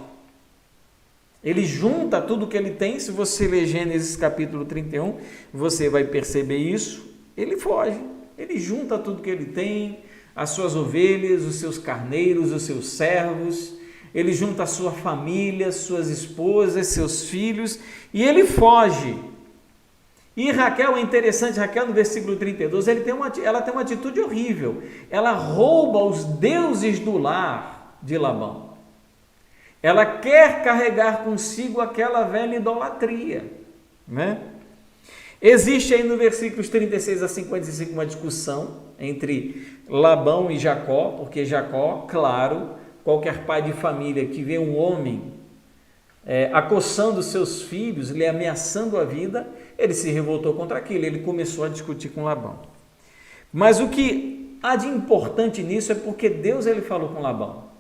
Ele junta tudo que ele tem. Se você ler Gênesis capítulo 31, você vai perceber isso. Ele foge, ele junta tudo que ele tem, as suas ovelhas, os seus carneiros, os seus servos, ele junta a sua família, suas esposas, seus filhos, e ele foge. E Raquel, é interessante, Raquel no versículo 32, ela tem uma atitude horrível, ela rouba os deuses do lar de Labão. Ela quer carregar consigo aquela velha idolatria, né? Existe aí no versículos 36 a 55 uma discussão entre Labão e Jacó, porque Jacó, claro, qualquer pai de família que vê um homem acossando seus filhos, lhe ameaçando a vida, ele se revoltou contra aquilo, ele começou a discutir com Labão. Mas o que há de importante nisso é porque Deus ele falou com Labão.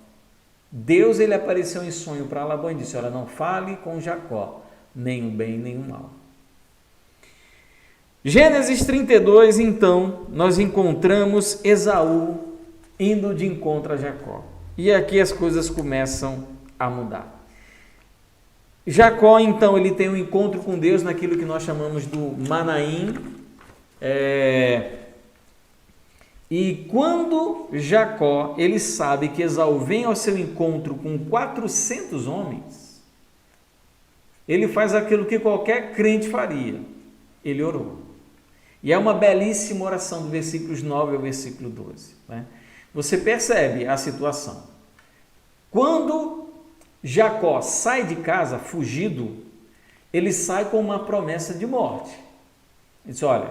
Deus ele apareceu em sonho para Labão e disse: olha, não fale com Jacó, nem o bem nem o mal. Gênesis 32, então, nós encontramos Esaú indo de encontro a Jacó. E aqui as coisas começam a mudar. Jacó, então, ele tem um encontro com Deus naquilo que nós chamamos do Manaim. E quando Jacó, ele sabe que Esaú vem ao seu encontro com 400 homens, ele faz aquilo que qualquer crente faria. Ele orou. E é uma belíssima oração do versículos 9 ao versículo 12. Né? Você percebe a situação. Quando Jacó sai de casa fugido, ele sai com uma promessa de morte. Ele diz: olha,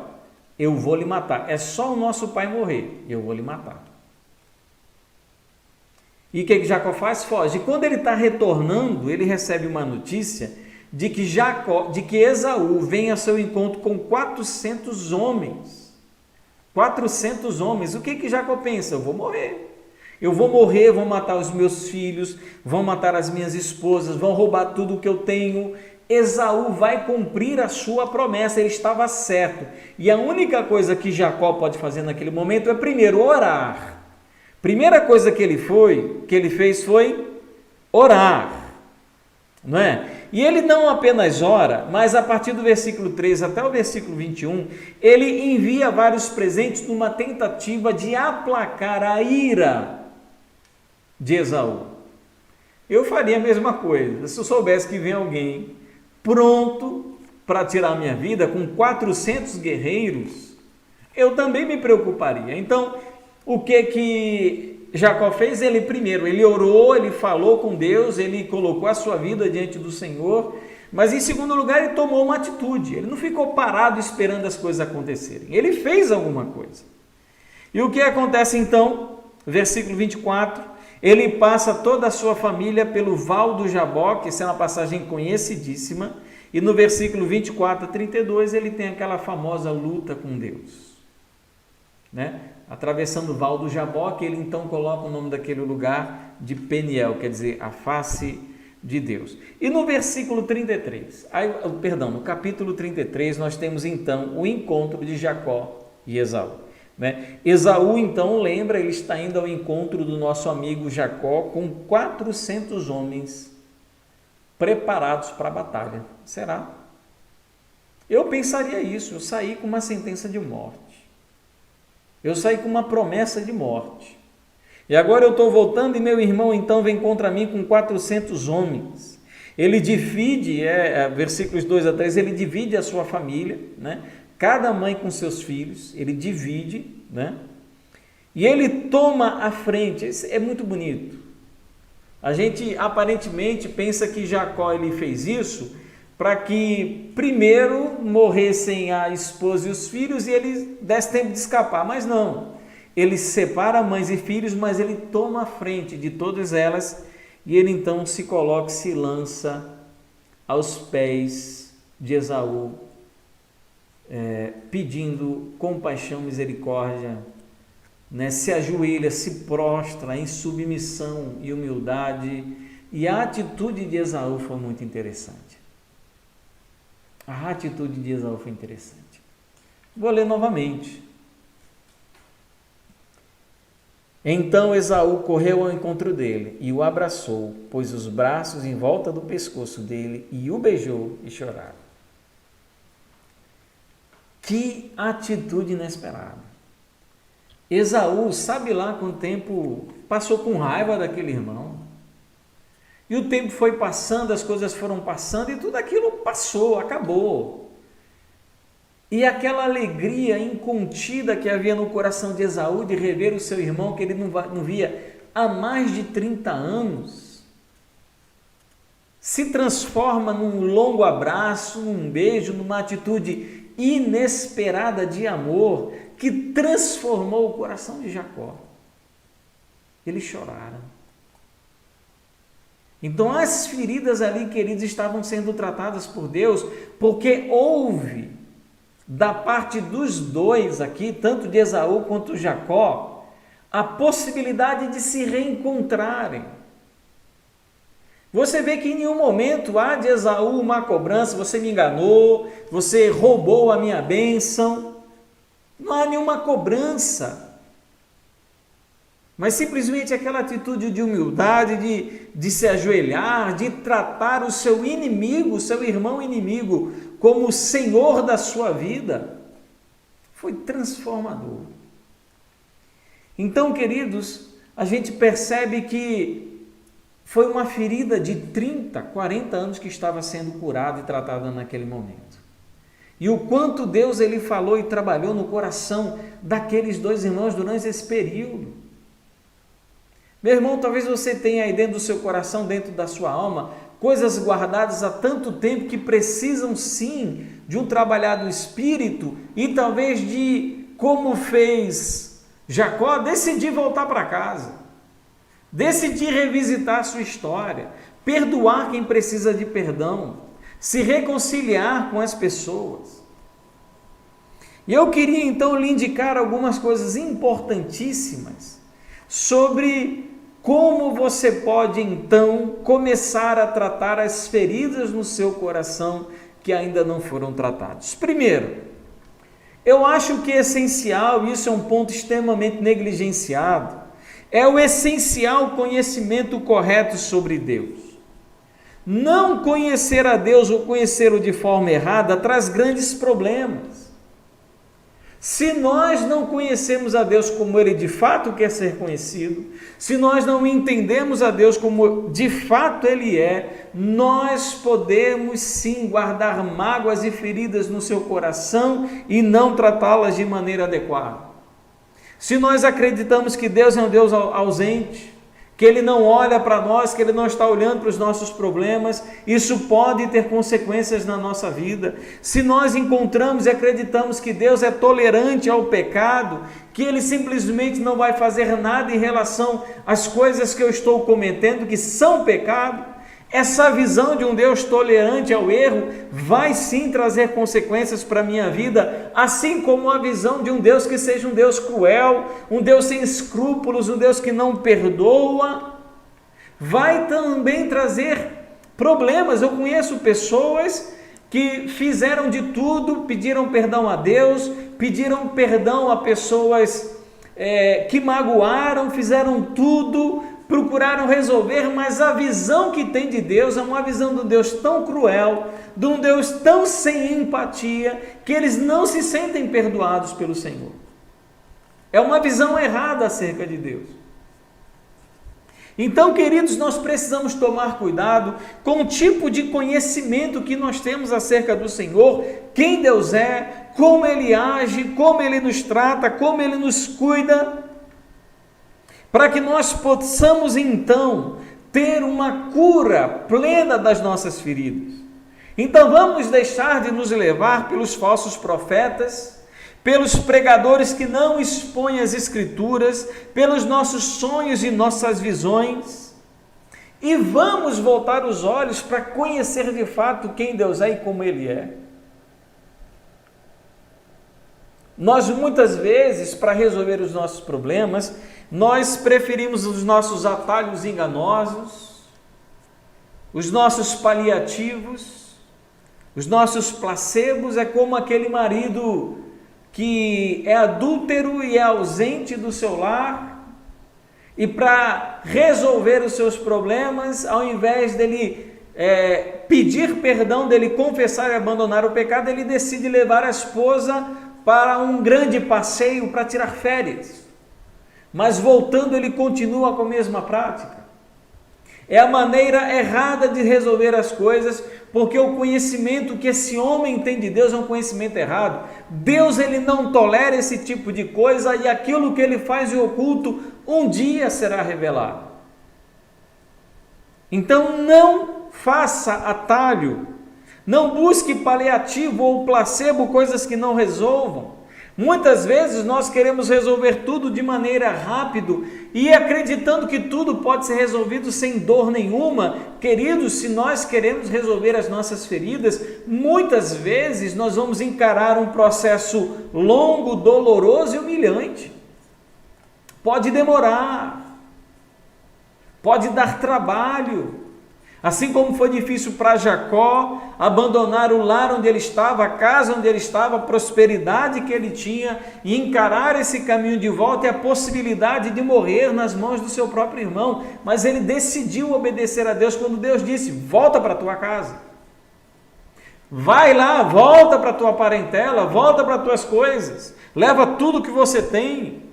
eu vou lhe matar. É só o nosso pai morrer, eu vou lhe matar. E o que Jacó faz? Foge. E quando ele está retornando, ele recebe uma notícia de que Esaú vem ao seu encontro com 400 homens. 400 homens. O que Jacó pensa? Eu vou morrer. Eu vou morrer, vão matar os meus filhos, vão matar as minhas esposas, vão roubar tudo o que eu tenho. Esaú vai cumprir a sua promessa, ele estava certo. E a única coisa que Jacó pode fazer naquele momento é primeiro orar. Primeira coisa que ele fez foi orar, não é? E ele não apenas ora, mas a partir do versículo 13 até o versículo 21, ele envia vários presentes numa tentativa de aplacar a ira de Esaú. Eu faria a mesma coisa, se eu soubesse que vem alguém pronto para tirar a minha vida com 400 guerreiros, eu também me preocuparia. Então, o que Jacó fez? Ele orou, ele falou com Deus, ele colocou a sua vida diante do Senhor, mas em segundo lugar ele tomou uma atitude, ele não ficou parado esperando as coisas acontecerem, ele fez alguma coisa. E o que acontece então? Versículo 24, ele passa toda a sua família pelo Val do Jaboque, essa é uma passagem conhecidíssima, e no versículo 24 a 32 ele tem aquela famosa luta com Deus, né? Atravessando o Val do Jaboque, ele então coloca o nome daquele lugar de Peniel, quer dizer, a face de Deus. E no versículo 33, no capítulo 33, nós temos então o encontro de Jacó e Esaú. Né? Esaú então lembra, ele está indo ao encontro do nosso amigo Jacó com 400 homens preparados para a batalha. Será? Eu pensaria isso, eu saí com uma sentença de morte. Eu saí com uma promessa de morte. E agora eu estou voltando e meu irmão então vem contra mim com 400 homens. Ele divide, versículos 2 a 3, ele divide a sua família, né? Cada mãe com seus filhos, ele divide, né? E ele toma a frente. Isso é muito bonito. A gente aparentemente pensa que Jacó ele fez isso para que primeiro morressem a esposa e os filhos e ele desse tempo de escapar, mas não, ele separa mães e filhos, mas ele toma a frente de todas elas e ele então se coloca, se lança aos pés de Esaú, pedindo compaixão, misericórdia, né? Se ajoelha, se prostra em submissão e humildade, e a atitude de Esaú foi muito interessante. A atitude de Esaú foi interessante. Vou ler novamente. Então Esaú correu ao encontro dele e o abraçou, pôs os braços em volta do pescoço dele e o beijou e choraram. Que atitude inesperada! Esaú, sabe lá quanto tempo passou com raiva daquele irmão? E o tempo foi passando, as coisas foram passando e tudo aquilo passou, acabou. E aquela alegria incontida que havia no coração de Esaú de rever o seu irmão, que ele não via há mais de 30 anos, se transforma num longo abraço, num beijo, numa atitude inesperada de amor que transformou o coração de Jacó. Eles choraram. Então as feridas ali, queridos, estavam sendo tratadas por Deus, porque houve da parte dos dois aqui, tanto de Esaú quanto de Jacó, a possibilidade de se reencontrarem. Você vê que em nenhum momento há de Esaú uma cobrança, você me enganou, você roubou a minha bênção. Não há nenhuma cobrança. Mas simplesmente aquela atitude de humildade, de se ajoelhar, de tratar o seu inimigo, o seu irmão inimigo, como o Senhor da sua vida, foi transformador. Então, queridos, a gente percebe que foi uma ferida de 30, 40 anos que estava sendo curada e tratada naquele momento. E o quanto Deus ele falou e trabalhou no coração daqueles dois irmãos durante esse período. Meu irmão, talvez você tenha aí dentro do seu coração, dentro da sua alma, coisas guardadas há tanto tempo que precisam sim de um trabalhar do Espírito e talvez de, como fez Jacó, decidir voltar para casa, decidir revisitar a sua história, perdoar quem precisa de perdão, se reconciliar com as pessoas. E eu queria então lhe indicar algumas coisas importantíssimas sobre como você pode então começar a tratar as feridas no seu coração que ainda não foram tratadas. Primeiro, eu acho que é essencial, isso é um ponto extremamente negligenciado, é o essencial conhecimento correto sobre Deus. Não conhecer a Deus ou conhecê-lo de forma errada traz grandes problemas. Se nós não conhecemos a Deus como Ele de fato quer ser conhecido, se nós não entendemos a Deus como de fato Ele é, nós podemos sim guardar mágoas e feridas no seu coração e não tratá-las de maneira adequada. Se nós acreditamos que Deus é um Deus ausente, que Ele não olha para nós, que Ele não está olhando para os nossos problemas, isso pode ter consequências na nossa vida. Se nós encontramos e acreditamos que Deus é tolerante ao pecado, que Ele simplesmente não vai fazer nada em relação às coisas que eu estou cometendo, que são pecado, essa visão de um Deus tolerante ao erro vai sim trazer consequências para a minha vida, assim como a visão de um Deus que seja um Deus cruel, um Deus sem escrúpulos, um Deus que não perdoa, vai também trazer problemas. Eu conheço pessoas que fizeram de tudo, pediram perdão a Deus, pediram perdão a pessoas que magoaram, fizeram tudo, procuraram resolver, mas a visão que tem de Deus é uma visão de um Deus tão cruel, de um Deus tão sem empatia, que eles não se sentem perdoados pelo Senhor. É uma visão errada acerca de Deus. Então, queridos, nós precisamos tomar cuidado com o tipo de conhecimento que nós temos acerca do Senhor, quem Deus é, como Ele age, como Ele nos trata, como Ele nos cuida, para que nós possamos então ter uma cura plena das nossas feridas. Então vamos deixar de nos levar pelos falsos profetas, pelos pregadores que não expõem as Escrituras, pelos nossos sonhos e nossas visões, E vamos voltar os olhos para conhecer de fato quem Deus é e como Ele é. Nós muitas vezes, para resolver os nossos problemas, nós preferimos os nossos atalhos enganosos, os nossos paliativos, os nossos placebos. É como aquele marido que é adúltero e é ausente do seu lar, e para resolver os seus problemas, ao invés dele pedir perdão, dele confessar e abandonar o pecado, ele decide levar a esposa para um grande passeio para tirar férias. Mas voltando, ele continua com a mesma prática. É a maneira errada de resolver as coisas, porque o conhecimento que esse homem tem de Deus é um conhecimento errado. Deus, ele não tolera esse tipo de coisa, e aquilo que ele faz em oculto um dia será revelado. Então não faça atalho, não busque paliativo ou placebo, coisas que não resolvam. Muitas vezes nós queremos resolver tudo de maneira rápida e acreditando que tudo pode ser resolvido sem dor nenhuma. Queridos, se nós queremos resolver as nossas feridas, muitas vezes nós vamos encarar um processo longo, doloroso e humilhante. Pode demorar, pode dar trabalho. Assim como foi difícil para Jacó abandonar o lar onde ele estava, a casa onde ele estava, a prosperidade que ele tinha, e encarar esse caminho de volta e a possibilidade de morrer nas mãos do seu próprio irmão, mas ele decidiu obedecer a Deus quando Deus disse: volta para a tua casa, vai lá, volta para a tua parentela, volta para as tuas coisas, leva tudo que você tem.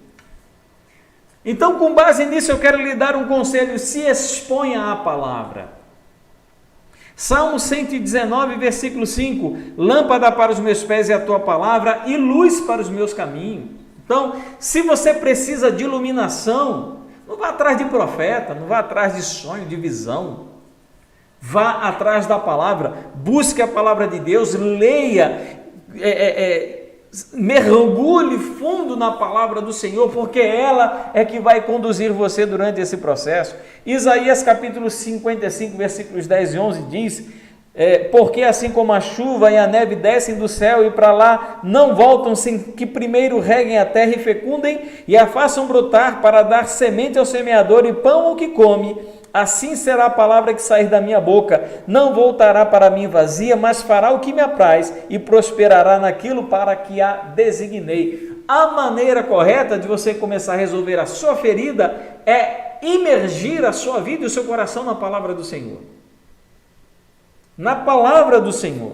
Então, com base nisso, eu quero lhe dar um conselho: se exponha à palavra. Salmo 119, versículo 5, lâmpada para os meus pés é a tua palavra e luz para os meus caminhos. Então, se você precisa de iluminação, não vá atrás de profeta, não vá atrás de sonho, de visão. Vá atrás da palavra, busque a palavra de Deus, leia, mergulhe fundo na palavra do Senhor, porque ela é que vai conduzir você durante esse processo. Isaías capítulo 55, versículos 10 e 11 diz: porque assim como a chuva e a neve descem do céu e para lá não voltam sem que primeiro reguem a terra e fecundem e a façam brotar para dar semente ao semeador e pão ao que come, assim será a palavra que sair da minha boca, não voltará para mim vazia, mas fará o que me apraz e prosperará naquilo para que a designei. A maneira correta de você começar a resolver a sua ferida é imergir a sua vida e o seu coração na palavra do Senhor. Na palavra do Senhor.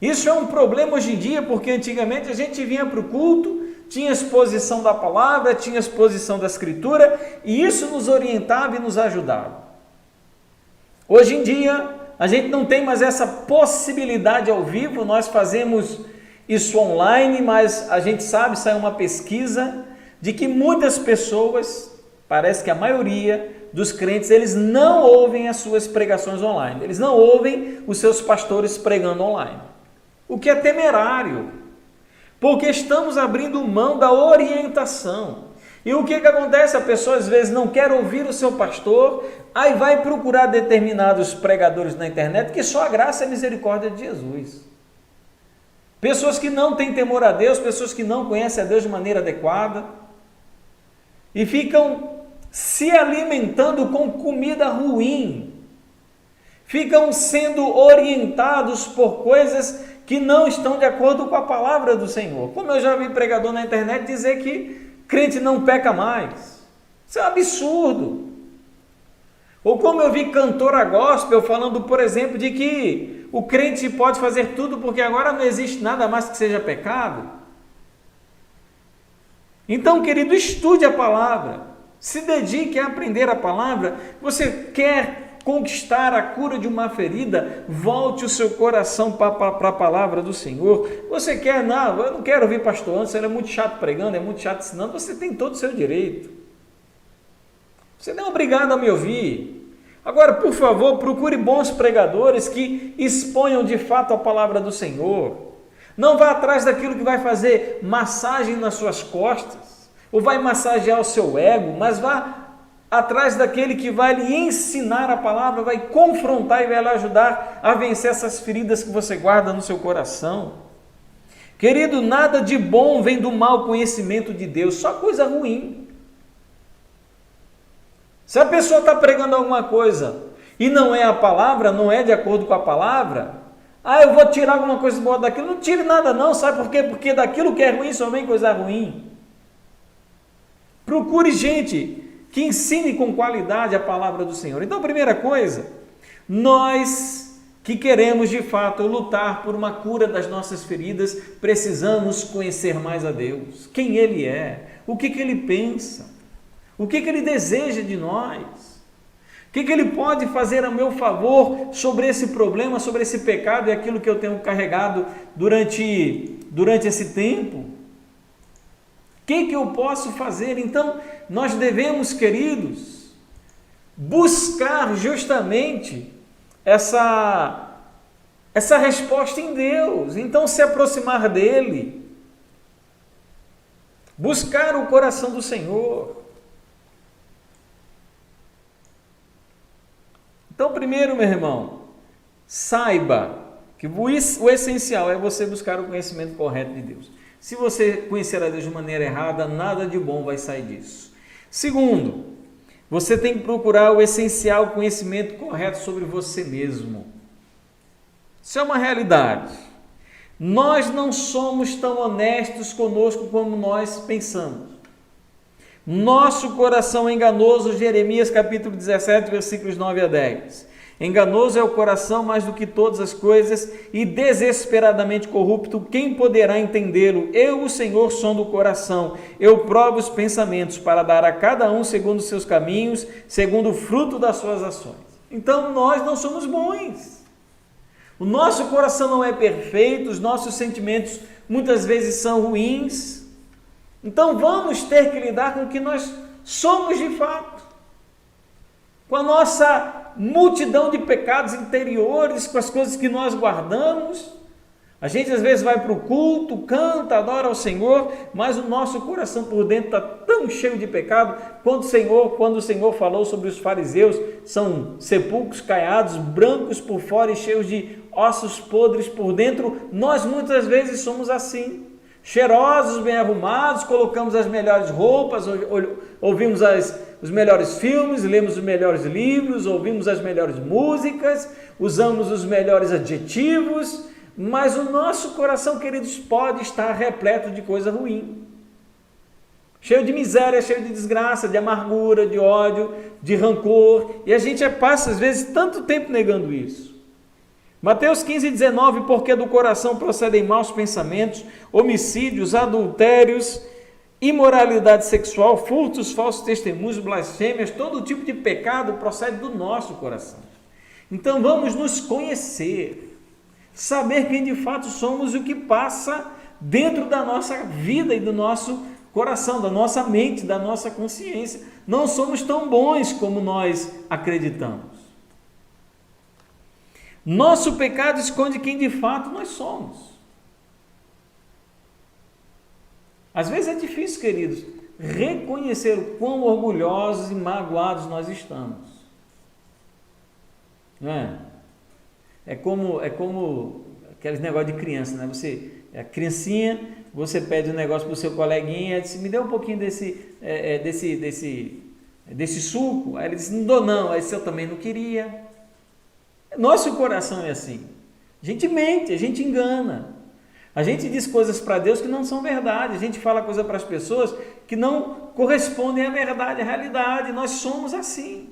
Isso é um problema hoje em dia, porque antigamente a gente vinha para o culto, tinha exposição da palavra, tinha exposição da escritura, e isso nos orientava e nos ajudava. Hoje em dia, a gente não tem mais essa possibilidade ao vivo, nós fazemos isso online, mas a gente sabe, saiu uma pesquisa, de que muitas pessoas, parece que a maioria dos crentes, eles não ouvem as suas pregações online, eles não ouvem os seus pastores pregando online, o que é temerário, porque estamos abrindo mão da orientação. E o que acontece? A pessoa às vezes não quer ouvir o seu pastor, aí vai procurar determinados pregadores na internet, que só a graça e a misericórdia de Jesus. Pessoas que não têm temor a Deus, pessoas que não conhecem a Deus de maneira adequada, e ficam se alimentando com comida ruim, ficam sendo orientados por coisas que não estão de acordo com a palavra do Senhor. Como eu já vi pregador na internet dizer que crente não peca mais. Isso é um absurdo. Ou como eu vi cantora gospel falando, por exemplo, de que o crente pode fazer tudo porque agora não existe nada mais que seja pecado. Então, querido, estude a palavra, se dedique a aprender a palavra. Você quer conquistar a cura de uma ferida, volte o seu coração para a palavra do Senhor. Você quer, não, eu não quero ouvir pastor Anderson, ele é muito chato pregando, é muito chato ensinando. Você tem todo o seu direito. Você não é obrigado a me ouvir. Agora, por favor, procure bons pregadores que exponham de fato a palavra do Senhor. Não vá atrás daquilo que vai fazer massagem nas suas costas, ou vai massagear o seu ego, mas vá atrás daquele que vai lhe ensinar a palavra, vai confrontar e vai lhe ajudar a vencer essas feridas que você guarda no seu coração. Querido, nada de bom vem do mau conhecimento de Deus, só coisa ruim. Se a pessoa está pregando alguma coisa e não é a palavra, não é de acordo com a palavra, eu vou tirar alguma coisa boa daquilo. Não tire nada não, sabe por quê? Porque daquilo que é ruim só vem coisa ruim. Procure gente que ensine com qualidade a palavra do Senhor. Então, primeira coisa, nós que queremos de fato lutar por uma cura das nossas feridas, precisamos conhecer mais a Deus, quem Ele é, o que Ele pensa, o que Ele deseja de nós, o que Ele pode fazer a meu favor sobre esse problema, sobre esse pecado e aquilo que eu tenho carregado durante esse tempo. O que eu posso fazer? Então, nós devemos, queridos, buscar justamente essa resposta em Deus. Então, se aproximar dEle, buscar o coração do Senhor. Então, primeiro, meu irmão, saiba que o essencial é você buscar o conhecimento correto de Deus. Se você conhecer a Deus de maneira errada, nada de bom vai sair disso. Segundo, você tem que procurar o essencial conhecimento correto sobre você mesmo. Isso é uma realidade. Nós não somos tão honestos conosco como nós pensamos. Nosso coração é enganoso, Jeremias capítulo 17, versículos 9 a 10. Enganoso é o coração mais do que todas as coisas e desesperadamente corrupto, quem poderá entendê-lo? Eu, o Senhor, sondo o coração, eu provo os pensamentos para dar a cada um segundo os seus caminhos, segundo o fruto das suas ações. Então nós não somos bons, o nosso coração não é perfeito, os nossos sentimentos muitas vezes são ruins, então vamos ter que lidar com o que nós somos de fato, com a nossa multidão de pecados interiores, com as coisas que nós guardamos. A gente às vezes vai para o culto, canta, adora ao Senhor, mas o nosso coração por dentro está tão cheio de pecado, quando o Senhor falou sobre os fariseus, são sepulcros caiados, brancos por fora e cheios de ossos podres por dentro, nós muitas vezes somos assim. Cheirosos, bem arrumados, colocamos as melhores roupas, ouvimos os melhores filmes, lemos os melhores livros, ouvimos as melhores músicas, usamos os melhores adjetivos, mas o nosso coração, queridos, pode estar repleto de coisa ruim, cheio de miséria, cheio de desgraça, de amargura, de ódio, de rancor, e a gente passa às vezes tanto tempo negando isso. Mateus 15, 19, porque do coração procedem maus pensamentos, homicídios, adultérios, imoralidade sexual, furtos, falsos testemunhos, blasfêmias, todo tipo de pecado procede do nosso coração. Então vamos nos conhecer, saber quem de fato somos e o que passa dentro da nossa vida e do nosso coração, da nossa mente, da nossa consciência. Não somos tão bons como nós acreditamos. Nosso pecado esconde quem de fato nós somos. Às vezes é difícil, queridos, reconhecer o quão orgulhosos e magoados nós estamos. Não é? É como aqueles negócios de criança, né? A criancinha, você pede um negócio para o seu coleguinha, diz, me dê um pouquinho desse suco. Aí ele diz, não dou não, aí eu também não queria. Nosso coração é assim, a gente mente, a gente engana, a gente diz coisas para Deus que não são verdade, a gente fala coisa para as pessoas que não correspondem à verdade, à realidade, nós somos assim.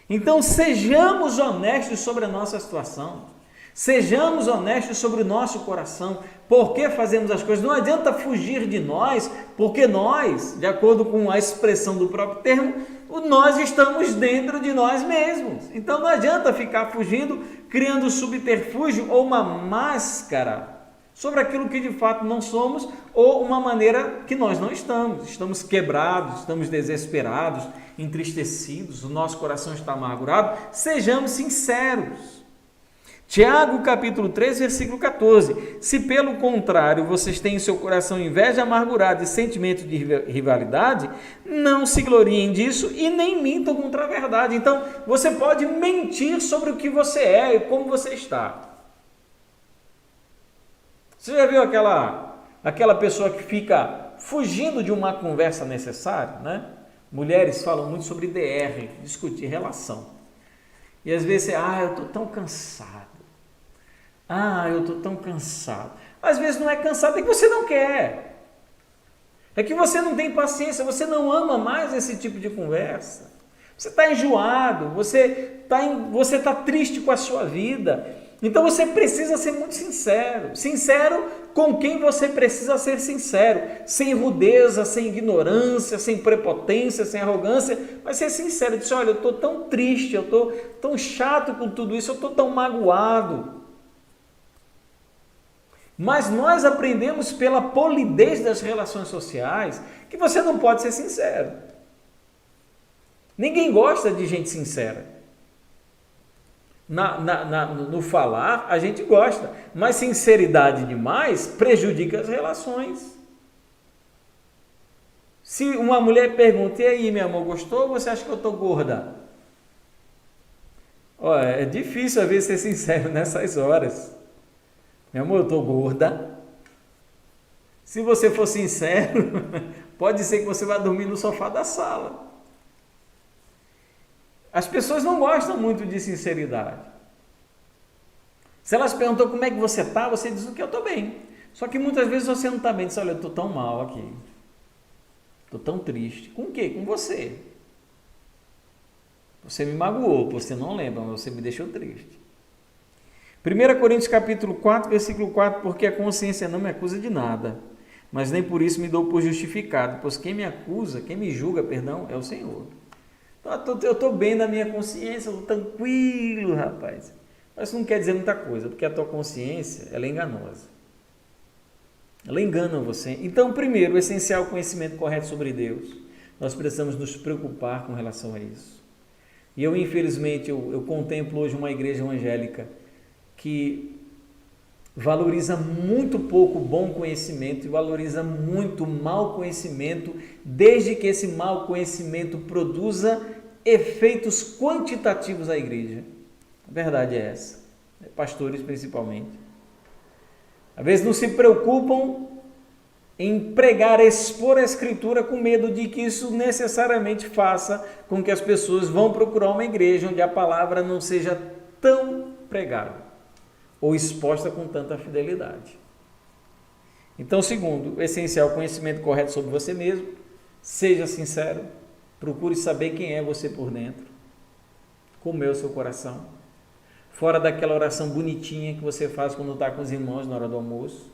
Então sejamos honestos sobre a nossa situação, sejamos honestos sobre o nosso coração, por que fazemos as coisas, não adianta fugir de nós, porque nós, de acordo com a expressão do próprio termo, nós estamos dentro de nós mesmos, então não adianta ficar fugindo, criando subterfúgio ou uma máscara sobre aquilo que de fato não somos ou uma maneira que nós não estamos quebrados, estamos desesperados, entristecidos, o nosso coração está amargurado, sejamos sinceros. Tiago, capítulo 3, versículo 14. Se pelo contrário vocês têm em seu coração inveja amargurada e sentimento de rivalidade, não se gloriem disso e nem mintam contra a verdade. Então, você pode mentir sobre o que você é e como você está. Você já viu aquela pessoa que fica fugindo de uma conversa necessária, né? Mulheres falam muito sobre DR, discutir relação. E às vezes eu estou tão cansado. Eu estou tão cansado. Às vezes não é cansado, é que você não quer. É que você não tem paciência, você não ama mais esse tipo de conversa. Você está enjoado, você está triste com a sua vida. Então você precisa ser muito sincero. Sincero com quem você precisa ser sincero. Sem rudeza, sem ignorância, sem prepotência, sem arrogância. Mas ser sincero. Dizer, olha, eu estou tão triste, eu estou tão chato com tudo isso, eu estou tão magoado. Mas nós aprendemos pela polidez das relações sociais que você não pode ser sincero. Ninguém gosta de gente sincera. No falar, a gente gosta, mas sinceridade demais prejudica as relações. Se uma mulher pergunta, e aí, meu amor, gostou ou você acha que eu estou gorda? É difícil às vezes ser sincero nessas horas. Meu amor, eu estou gorda. Se você for sincero, pode ser que você vá dormir no sofá da sala. As pessoas não gostam muito de sinceridade. Se elas perguntam como é que você está, você diz que eu estou bem. Só que muitas vezes você não está bem. Diz, olha, eu estou tão mal aqui. Estou tão triste. Com o quê? Com você. Você me magoou, você não lembra, mas você me deixou triste. 1 Coríntios capítulo 4, versículo 4, porque a consciência não me acusa de nada, mas nem por isso me dou por justificado, pois quem me acusa, quem me julga, é o Senhor. Então, eu estou bem na minha consciência, eu estou tranquilo, rapaz. Mas isso não quer dizer muita coisa, porque a tua consciência, ela é enganosa. Ela engana você. Então, primeiro, o essencial conhecimento correto sobre Deus. Nós precisamos nos preocupar com relação a isso. E eu, infelizmente, eu contemplo hoje uma igreja evangélica que valoriza muito pouco o bom conhecimento e valoriza muito o mau conhecimento, desde que esse mau conhecimento produza efeitos quantitativos à igreja. A verdade é essa, pastores principalmente. Às vezes não se preocupam em pregar, expor a Escritura com medo de que isso necessariamente faça com que as pessoas vão procurar uma igreja onde a palavra não seja tão pregada ou exposta com tanta fidelidade. Então, segundo, o essencial conhecimento correto sobre você mesmo, seja sincero, procure saber quem é você por dentro, como é o seu coração, fora daquela oração bonitinha que você faz quando está com os irmãos na hora do almoço,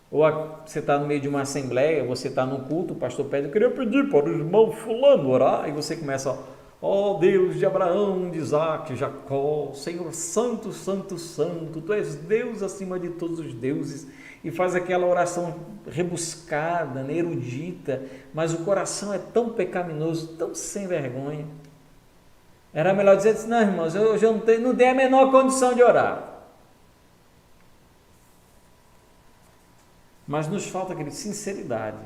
ou você está no meio de uma assembleia, você está num culto, o pastor pede, eu queria pedir para o irmão fulano orar, e você começa, ó Deus de Abraão, de Isaac, de Jacó, Senhor santo, santo, santo, Tu és Deus acima de todos os deuses, e faz aquela oração rebuscada, erudita, mas o coração é tão pecaminoso, tão sem vergonha. Era melhor dizer assim, não, irmãos, eu já não tenho a menor condição de orar. Mas nos falta, querido, sinceridade.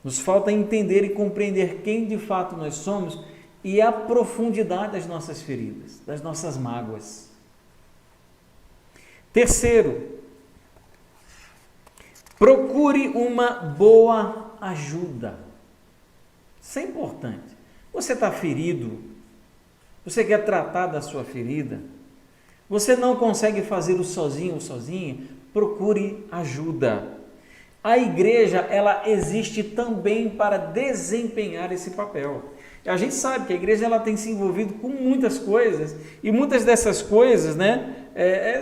Nos falta entender e compreender quem de fato nós somos e a profundidade das nossas feridas, das nossas mágoas. Terceiro, procure uma boa ajuda. Isso é importante. Você está ferido, você quer tratar da sua ferida, você não consegue fazer o sozinho ou sozinha, procure ajuda. A igreja, ela existe também para desempenhar esse papel. A gente sabe que a igreja ela tem se envolvido com muitas coisas, e muitas dessas coisas,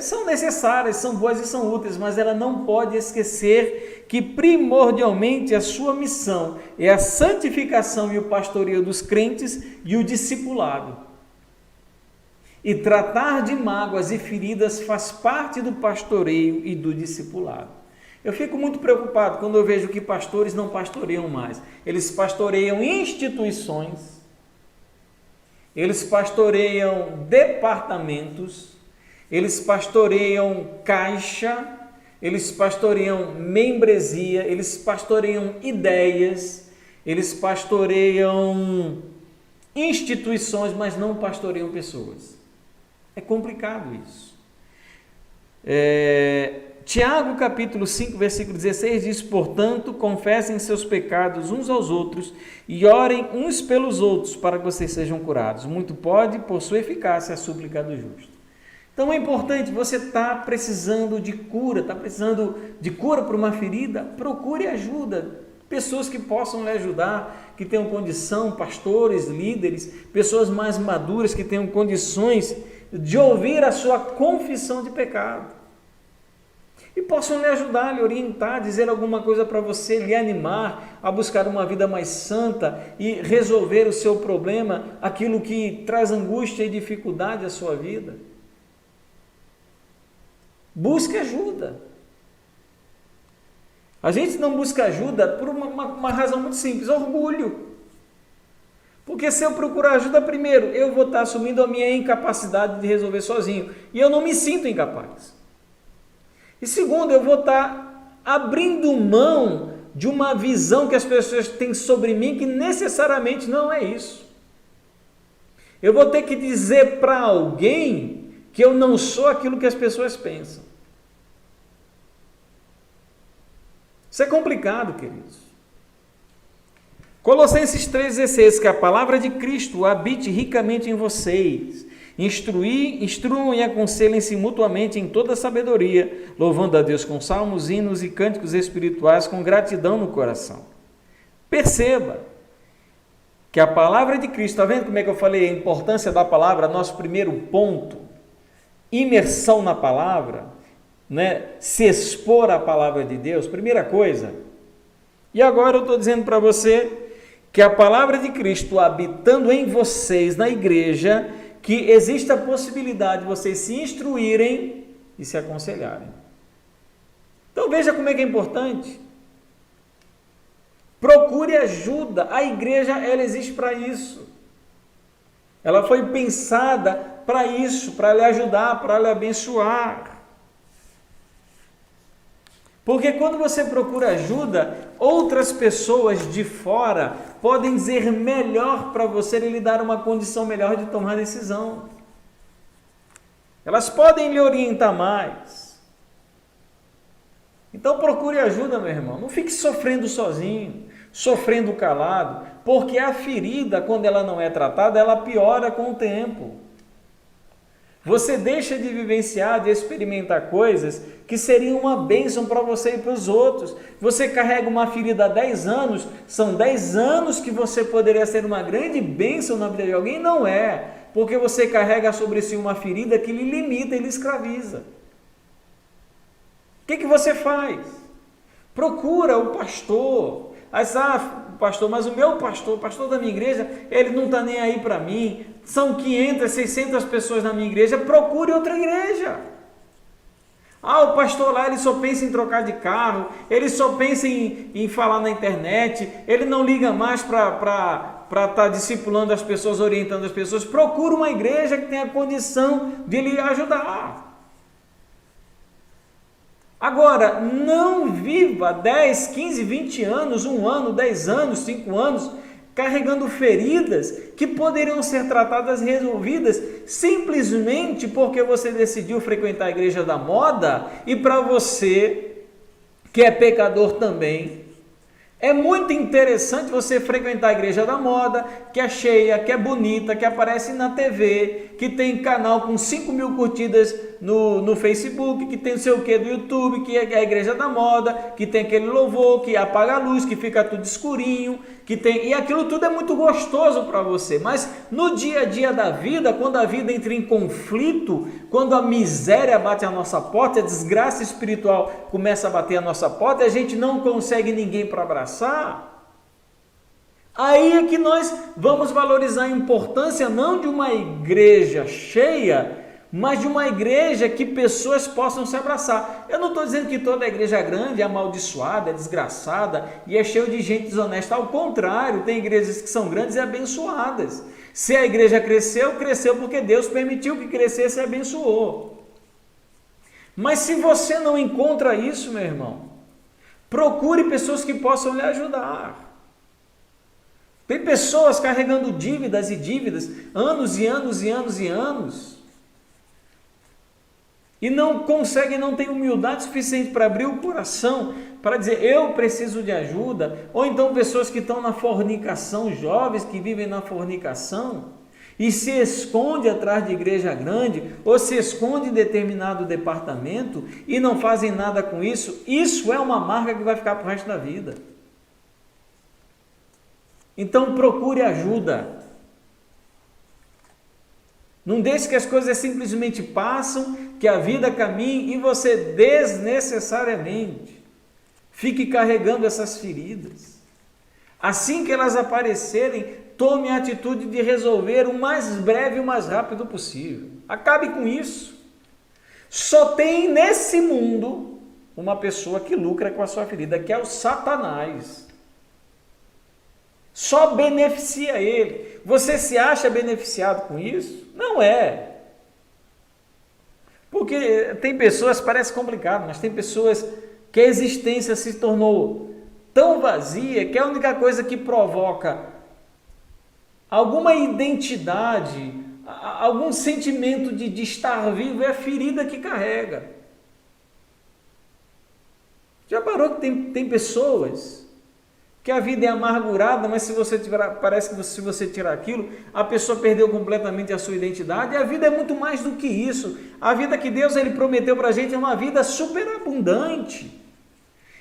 são necessárias, são boas e são úteis, mas ela não pode esquecer que primordialmente a sua missão é a santificação e o pastoreio dos crentes e o discipulado. E tratar de mágoas e feridas faz parte do pastoreio e do discipulado. Eu fico muito preocupado quando eu vejo que pastores não pastoreiam mais. Eles pastoreiam instituições eles pastoreiam departamentos, eles pastoreiam caixa, eles pastoreiam membresia, eles pastoreiam ideias, eles pastoreiam instituições, mas não pastoreiam pessoas. É complicado isso. Tiago capítulo 5, versículo 16 diz: portanto, confessem seus pecados uns aos outros e orem uns pelos outros para que vocês sejam curados. Muito pode, por sua eficácia, a súplica do justo. Então é importante, você está precisando de cura, está precisando de cura para uma ferida, procure ajuda, pessoas que possam lhe ajudar, que tenham condição, pastores, líderes, pessoas mais maduras que tenham condições de ouvir a sua confissão de pecado. E possam lhe ajudar, lhe orientar, dizer alguma coisa para você, lhe animar a buscar uma vida mais santa e resolver o seu problema, aquilo que traz angústia e dificuldade à sua vida. Busque ajuda. A gente não busca ajuda por uma razão muito simples: orgulho. Porque se eu procurar ajuda, primeiro, eu vou estar assumindo a minha incapacidade de resolver sozinho, e eu não me sinto incapaz. E segundo, eu vou estar abrindo mão de uma visão que as pessoas têm sobre mim, que necessariamente não é isso. Eu vou ter que dizer para alguém que eu não sou aquilo que as pessoas pensam. Isso é complicado, queridos. Colossenses 3,16, que a palavra de Cristo habite ricamente em vocês. Instruam e aconselhem-se mutuamente em toda sabedoria, louvando a Deus com salmos, hinos e cânticos espirituais com gratidão no coração. Perceba que a palavra de Cristo, está vendo como é que eu falei a importância da palavra? Nosso primeiro ponto, imersão na palavra, né? Se expor à palavra de Deus, primeira coisa. E agora eu estou dizendo para você que a palavra de Cristo habitando em vocês, na igreja, que existe a possibilidade de vocês se instruírem e se aconselharem. Então veja como é que é importante. Procure ajuda. A igreja, ela existe para isso. Ela foi pensada para isso, para lhe ajudar, para lhe abençoar. Porque quando você procura ajuda, outras pessoas de fora podem dizer melhor para você e lhe dar uma condição melhor de tomar decisão. Elas podem lhe orientar mais. Então procure ajuda, meu irmão. Não fique sofrendo sozinho, sofrendo calado, porque a ferida, quando ela não é tratada, ela piora com o tempo. Você deixa de vivenciar, de experimentar coisas que seriam uma bênção para você e para os outros. Você carrega uma ferida há 10 anos, são 10 anos que você poderia ser uma grande bênção na vida de alguém, não é, porque você carrega sobre si uma ferida que lhe limita e lhe escraviza. O que você faz? Procura o pastor. Pastor, mas o meu pastor, o pastor da minha igreja, ele não está nem aí para mim. São 500, 600 pessoas na minha igreja, procure outra igreja. O pastor lá, ele só pensa em trocar de carro, ele só pensa em falar na internet, ele não liga mais para estar discipulando as pessoas, orientando as pessoas. Procure uma igreja que tenha condição de lhe ajudar. Agora, não viva 10, 15, 20 anos, 1 ano, 10 anos, 5 anos, carregando feridas que poderiam ser tratadas e resolvidas simplesmente porque você decidiu frequentar a igreja da moda. E para você, que é pecador também, é muito interessante você frequentar a igreja da moda, que é cheia, que é bonita, que aparece na TV, que tem canal com 5 mil curtidas no Facebook, que tem não sei o que do YouTube, que é a igreja da moda, que tem aquele louvor, que apaga a luz, que fica tudo escurinho, e aquilo tudo é muito gostoso para você. Mas no dia a dia da vida, quando a vida entra em conflito, quando a miséria bate a nossa porta, a desgraça espiritual começa a bater a nossa porta, a gente não consegue ninguém para abraçar, aí é que nós vamos valorizar a importância não de uma igreja cheia, mas de uma igreja que pessoas possam se abraçar. Eu não estou dizendo que toda igreja grande é amaldiçoada, é desgraçada e é cheia de gente desonesta. Ao contrário, tem igrejas que são grandes e abençoadas. Se a igreja cresceu, cresceu porque Deus permitiu que crescesse e abençoou. Mas se você não encontra isso, meu irmão, procure pessoas que possam lhe ajudar. Tem pessoas carregando dívidas e dívidas, anos e anos e anos e anos, e não conseguem, não têm humildade suficiente para abrir o coração, para dizer, eu preciso de ajuda. Ou então pessoas que estão na fornicação, jovens que vivem na fornicação, e se esconde atrás de igreja grande, ou se esconde em determinado departamento, e não fazem nada com isso. Isso é uma marca que vai ficar para o resto da vida. Então procure ajuda. Não deixe que as coisas simplesmente passam, que a vida caminhe e você desnecessariamente fique carregando essas feridas. Assim que elas aparecerem, tome a atitude de resolver o mais breve e o mais rápido possível. Acabe com isso. Só tem nesse mundo uma pessoa que lucra com a sua ferida, que é o Satanás. Só beneficia ele. Você se acha beneficiado com isso? Não é. Porque tem pessoas, parece complicado, mas tem pessoas que a existência se tornou tão vazia que a única coisa que provoca alguma identidade, algum sentimento de estar vivo é a ferida que carrega. Já parou que tem pessoas que a vida é amargurada, mas se você tirar, parece que se você tirar aquilo, a pessoa perdeu completamente a sua identidade. E a vida é muito mais do que isso. A vida que Deus ele prometeu para a gente é uma vida superabundante.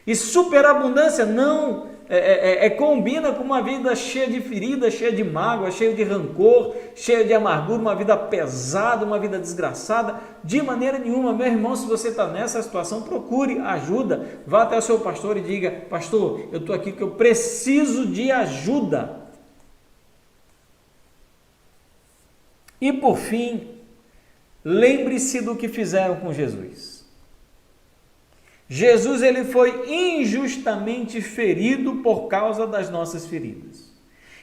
E superabundância não combina com uma vida cheia de feridas, cheia de mágoa, cheia de rancor, cheia de amargura, uma vida pesada, uma vida desgraçada, de maneira nenhuma. Meu irmão, se você está nessa situação, procure ajuda, vá até o seu pastor e diga, pastor, eu estou aqui porque eu preciso de ajuda. E por fim, lembre-se do que fizeram com Jesus. Jesus ele foi injustamente ferido por causa das nossas feridas.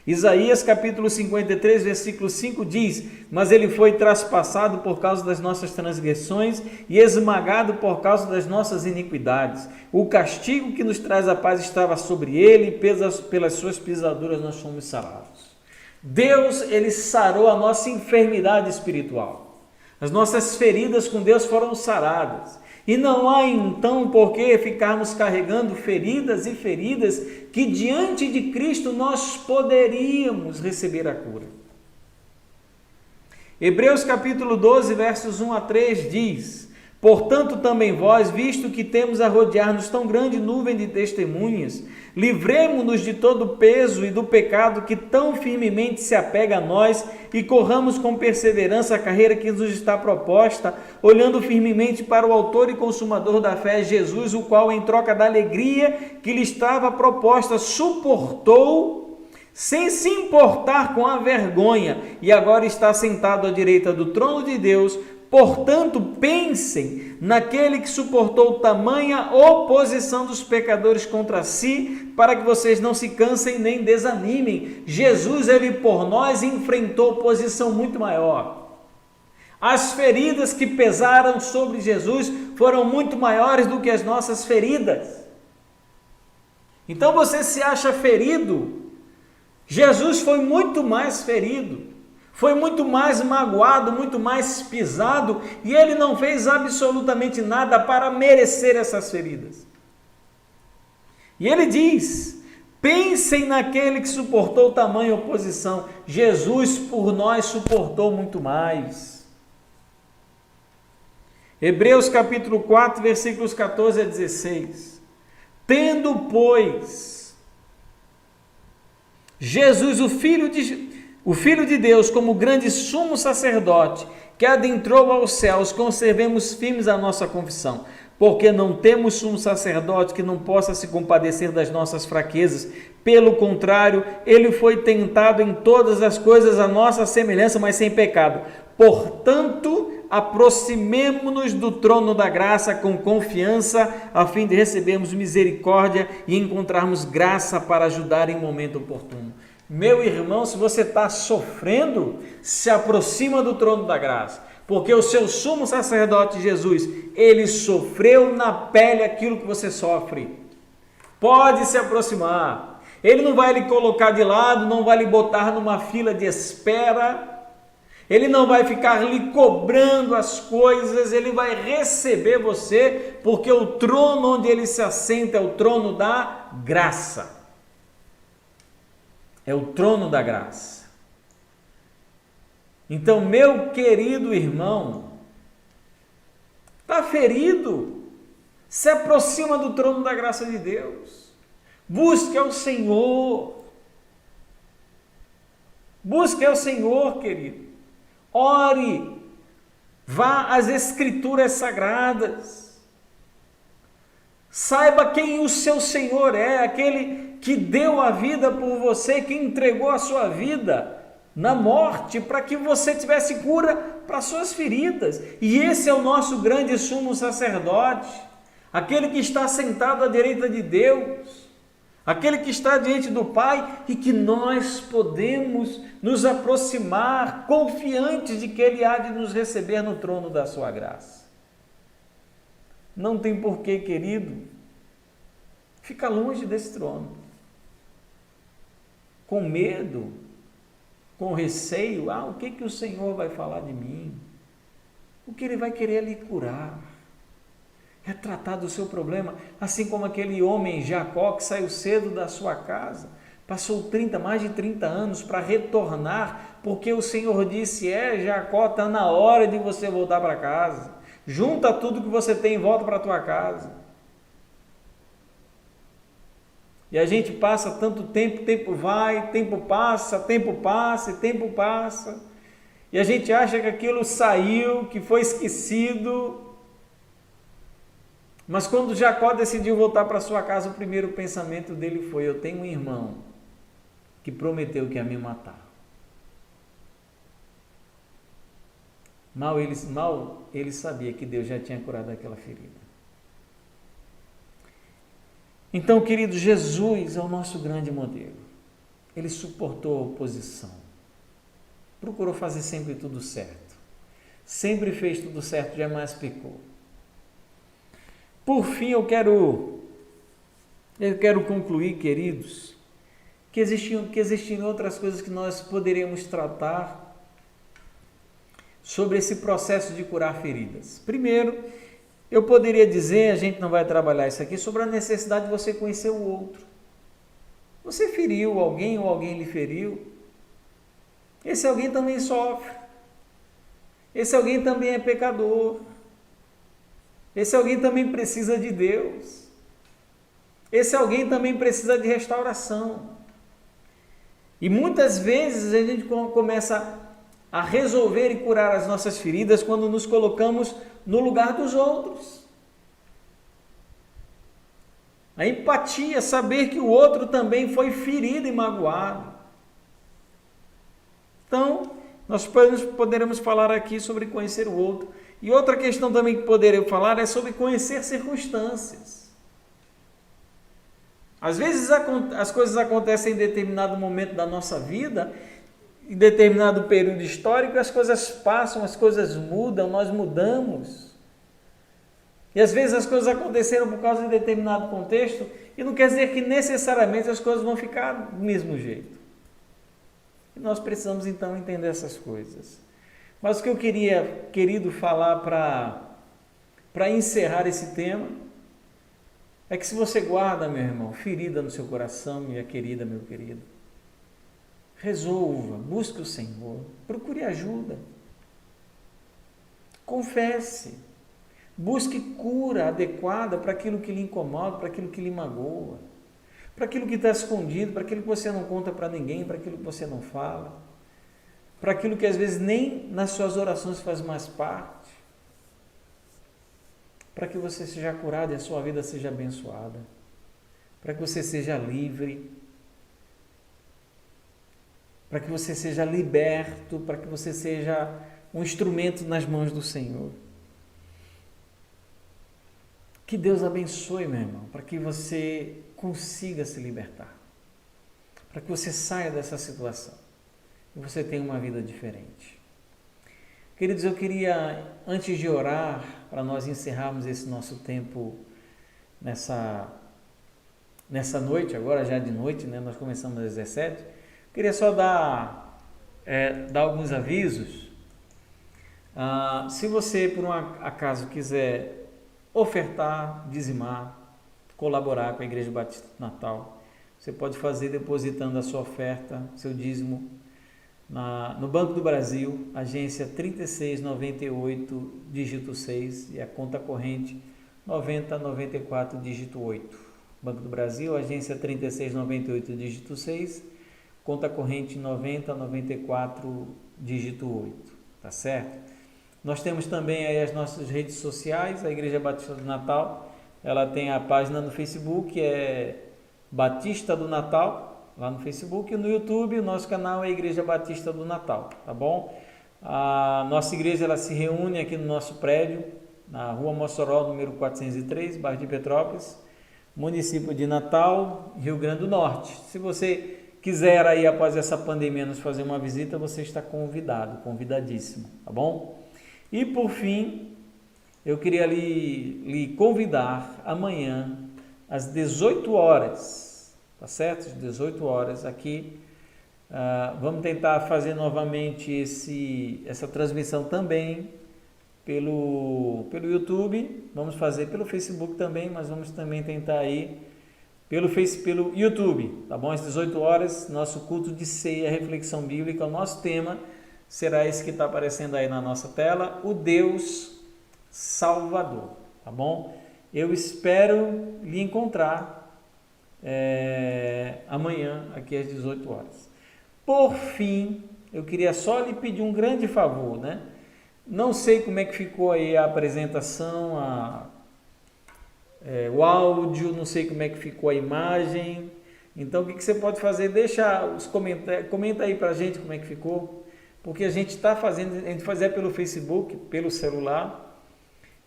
Isaías capítulo 53, versículo 5 diz, mas ele foi traspassado por causa das nossas transgressões e esmagado por causa das nossas iniquidades. O castigo que nos traz a paz estava sobre ele e pelas suas pisaduras nós fomos sarados. Deus ele sarou a nossa enfermidade espiritual. As nossas feridas com Deus foram saradas. E não há então por que ficarmos carregando feridas e feridas que diante de Cristo nós poderíamos receber a cura. Hebreus capítulo 12, versos 1 a 3 diz, portanto também vós, visto que temos a rodear-nos tão grande nuvem de testemunhas, livremo-nos de todo o peso e do pecado que tão firmemente se apega a nós e corramos com perseverança a carreira que nos está proposta, olhando firmemente para o autor e consumador da fé, Jesus, o qual em troca da alegria que lhe estava proposta, suportou sem se importar com a vergonha e agora está sentado à direita do trono de Deus. Portanto, pensem naquele que suportou tamanha oposição dos pecadores contra si, para que vocês não se cansem nem desanimem. Jesus, ele por nós enfrentou oposição muito maior. As feridas que pesaram sobre Jesus foram muito maiores do que as nossas feridas. Então você se acha ferido? Jesus foi muito mais ferido. Foi muito mais magoado, muito mais pisado, e ele não fez absolutamente nada para merecer essas feridas. E ele diz, pensem naquele que suportou tamanha oposição. Jesus por nós suportou muito mais. Hebreus capítulo 4, versículos 14 a 16. Tendo, pois, Jesus, o Filho de Deus, como grande sumo sacerdote, que adentrou aos céus, conservemos firmes a nossa confissão, porque não temos sumo sacerdote que não possa se compadecer das nossas fraquezas. Pelo contrário, ele foi tentado em todas as coisas à nossa semelhança, mas sem pecado. Portanto, aproximemo-nos do trono da graça com confiança, a fim de recebermos misericórdia e encontrarmos graça para ajudar em momento oportuno. Meu irmão, se você está sofrendo, se aproxima do trono da graça, porque o seu sumo sacerdote Jesus, ele sofreu na pele aquilo que você sofre. Pode se aproximar. Ele não vai lhe colocar de lado, não vai lhe botar numa fila de espera, ele não vai ficar lhe cobrando as coisas, ele vai receber você, porque o trono onde ele se assenta é o trono da graça. É o trono da graça. Então, meu querido irmão, está ferido, se aproxima do trono da graça de Deus. Busque ao Senhor. Busque ao Senhor, querido. Ore. Vá às Escrituras Sagradas. Saiba quem o seu Senhor é, aquele que deu a vida por você, que entregou a sua vida na morte para que você tivesse cura para suas feridas. E esse é o nosso grande sumo sacerdote, aquele que está sentado à direita de Deus, aquele que está diante do Pai e que nós podemos nos aproximar confiantes de que Ele há de nos receber no trono da sua graça. Não tem porquê, querido, fica longe desse trono, com medo, com receio. O que o Senhor vai falar de mim? O que Ele vai querer lhe curar? É tratar do seu problema, assim como aquele homem Jacó que saiu cedo da sua casa, passou mais de 30 anos para retornar, porque o Senhor disse: Jacó, está na hora de você voltar para casa, junta tudo que você tem e volta para a tua casa. E a gente passa tanto tempo, tempo vai, tempo passa, tempo passa e tempo passa, e a gente acha que aquilo saiu, que foi esquecido. Mas quando Jacó decidiu voltar para sua casa, o primeiro pensamento dele foi: eu tenho um irmão que prometeu que ia me matar. Mal ele sabia que Deus já tinha curado aquela ferida. Então, querido, Jesus é o nosso grande modelo. Ele suportou a oposição, procurou fazer sempre tudo certo, sempre fez tudo certo, jamais pecou. Por fim, eu quero concluir, queridos, que existiam outras coisas que nós poderíamos tratar sobre esse processo de curar feridas. Primeiro, eu poderia dizer, a gente não vai trabalhar isso aqui, sobre a necessidade de você conhecer o outro. Você feriu alguém ou alguém lhe feriu? Esse alguém também sofre. Esse alguém também é pecador. Esse alguém também precisa de Deus. Esse alguém também precisa de restauração. E muitas vezes a gente começa a resolver e curar as nossas feridas quando nos colocamos no lugar dos outros. A empatia, saber que o outro também foi ferido e magoado. Então, nós poderemos falar aqui sobre conhecer o outro. E outra questão também que poderemos falar é sobre conhecer circunstâncias. Às vezes as coisas acontecem em determinado momento da nossa vida, em determinado período histórico, as coisas passam, as coisas mudam, nós mudamos. E às vezes as coisas aconteceram por causa de determinado contexto, e não quer dizer que necessariamente as coisas vão ficar do mesmo jeito. E nós precisamos então entender essas coisas. Mas o que eu queria, querido, falar para encerrar esse tema, é que se você guarda, meu irmão, ferida no seu coração, minha querida, meu querido, resolva, busque o Senhor, procure ajuda, confesse, busque cura adequada para aquilo que lhe incomoda, para aquilo que lhe magoa, para aquilo que está escondido, para aquilo que você não conta para ninguém, para aquilo que você não fala, para aquilo que às vezes nem nas suas orações faz mais parte, para que você seja curado e a sua vida seja abençoada, para que você seja livre, para que você seja liberto, para que você seja um instrumento nas mãos do Senhor. Que Deus abençoe, meu irmão, para que você consiga se libertar, para que você saia dessa situação e você tenha uma vida diferente. Queridos, eu queria, antes de orar, para nós encerrarmos esse nosso tempo nessa noite, agora já de noite, né? Nós começamos às 17, queria só dar alguns avisos. Se você, por um acaso, quiser ofertar, dizimar, colaborar com a Igreja Batista do Natal, você pode fazer depositando a sua oferta, seu dízimo, no Banco do Brasil, agência 3698, dígito 6, e a conta corrente 9094, dígito 8. Banco do Brasil, agência 3698, dígito 6, conta corrente 9094, dígito 8. Tá certo? Nós temos também aí as nossas redes sociais, a Igreja Batista do Natal, ela tem a página no Facebook, é Batista do Natal, lá no Facebook, e no YouTube o nosso canal é Igreja Batista do Natal, tá bom? A nossa igreja ela se reúne aqui no nosso prédio, na Rua Mossoró, número 403, bairro de Petrópolis, município de Natal, Rio Grande do Norte. Se você quiser aí após essa pandemia nos fazer uma visita, você está convidado, convidadíssimo, tá bom? E por fim, eu queria lhe convidar amanhã às 18 horas, tá certo? Às 18 horas aqui, vamos tentar fazer novamente essa transmissão também pelo YouTube, vamos fazer pelo Facebook também, mas vamos também tentar aí pelo YouTube, tá bom? Às 18 horas, nosso culto de ceia, reflexão bíblica, o nosso tema será esse que está aparecendo aí na nossa tela, o Deus Salvador, tá bom? Eu espero lhe encontrar amanhã aqui às 18 horas. Por fim, eu queria só lhe pedir um grande favor, né? Não sei como é que ficou aí a apresentação, o áudio, não sei como é que ficou a imagem. Então, o que você pode fazer? Deixa os comentários, comenta aí pra gente como é que ficou, porque a gente está fazendo, a gente fazia pelo Facebook, pelo celular,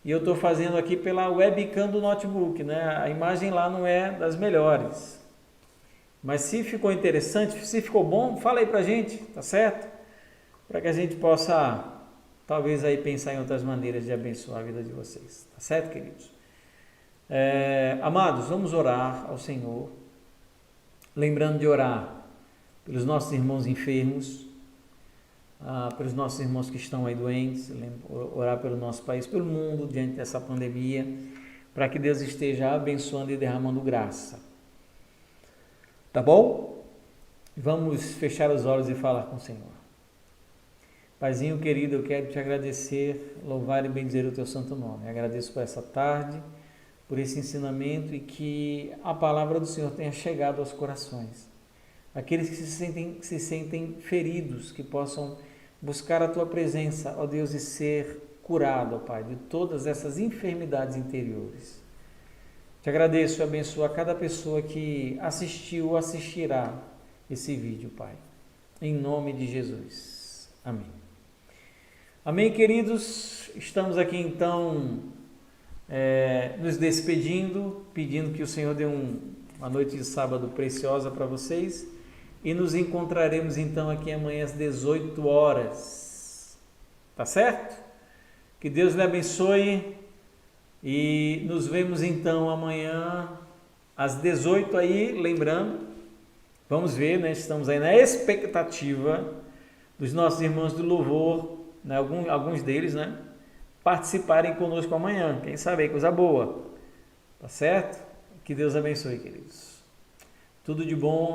e eu estou fazendo aqui pela webcam do notebook, né? A imagem lá não é das melhores. Mas se ficou interessante, se ficou bom, fala aí pra gente, tá certo? Para que a gente possa, talvez aí pensar em outras maneiras de abençoar a vida de vocês, tá certo, queridos? Amados, vamos orar ao Senhor, lembrando de orar pelos nossos irmãos enfermos, pelos nossos irmãos que estão aí doentes, orar pelo nosso país, pelo mundo, diante dessa pandemia, para que Deus esteja abençoando e derramando graça. Tá bom? Vamos fechar os olhos e falar com o Senhor. Paizinho querido, eu quero te agradecer, louvar e bendizer o teu santo nome. Agradeço por essa tarde, por esse ensinamento e que a palavra do Senhor tenha chegado aos corações. Aqueles que se sentem feridos, que possam buscar a tua presença, ó Deus, e ser curado, ó Pai, de todas essas enfermidades interiores. Te agradeço e abençoo a cada pessoa que assistiu ou assistirá esse vídeo, Pai. Em nome de Jesus. Amém. Amém, queridos? Estamos aqui então nos despedindo, pedindo que o Senhor dê uma noite de sábado preciosa para vocês e nos encontraremos então aqui amanhã às 18 horas. Tá certo? Que Deus lhe abençoe. E nos vemos então amanhã às 18 aí, lembrando, vamos ver, né? Estamos aí na expectativa dos nossos irmãos do louvor, né? Alguns deles, né? Participarem conosco amanhã, quem sabe aí, coisa boa, tá certo? Que Deus abençoe, queridos. Tudo de bom.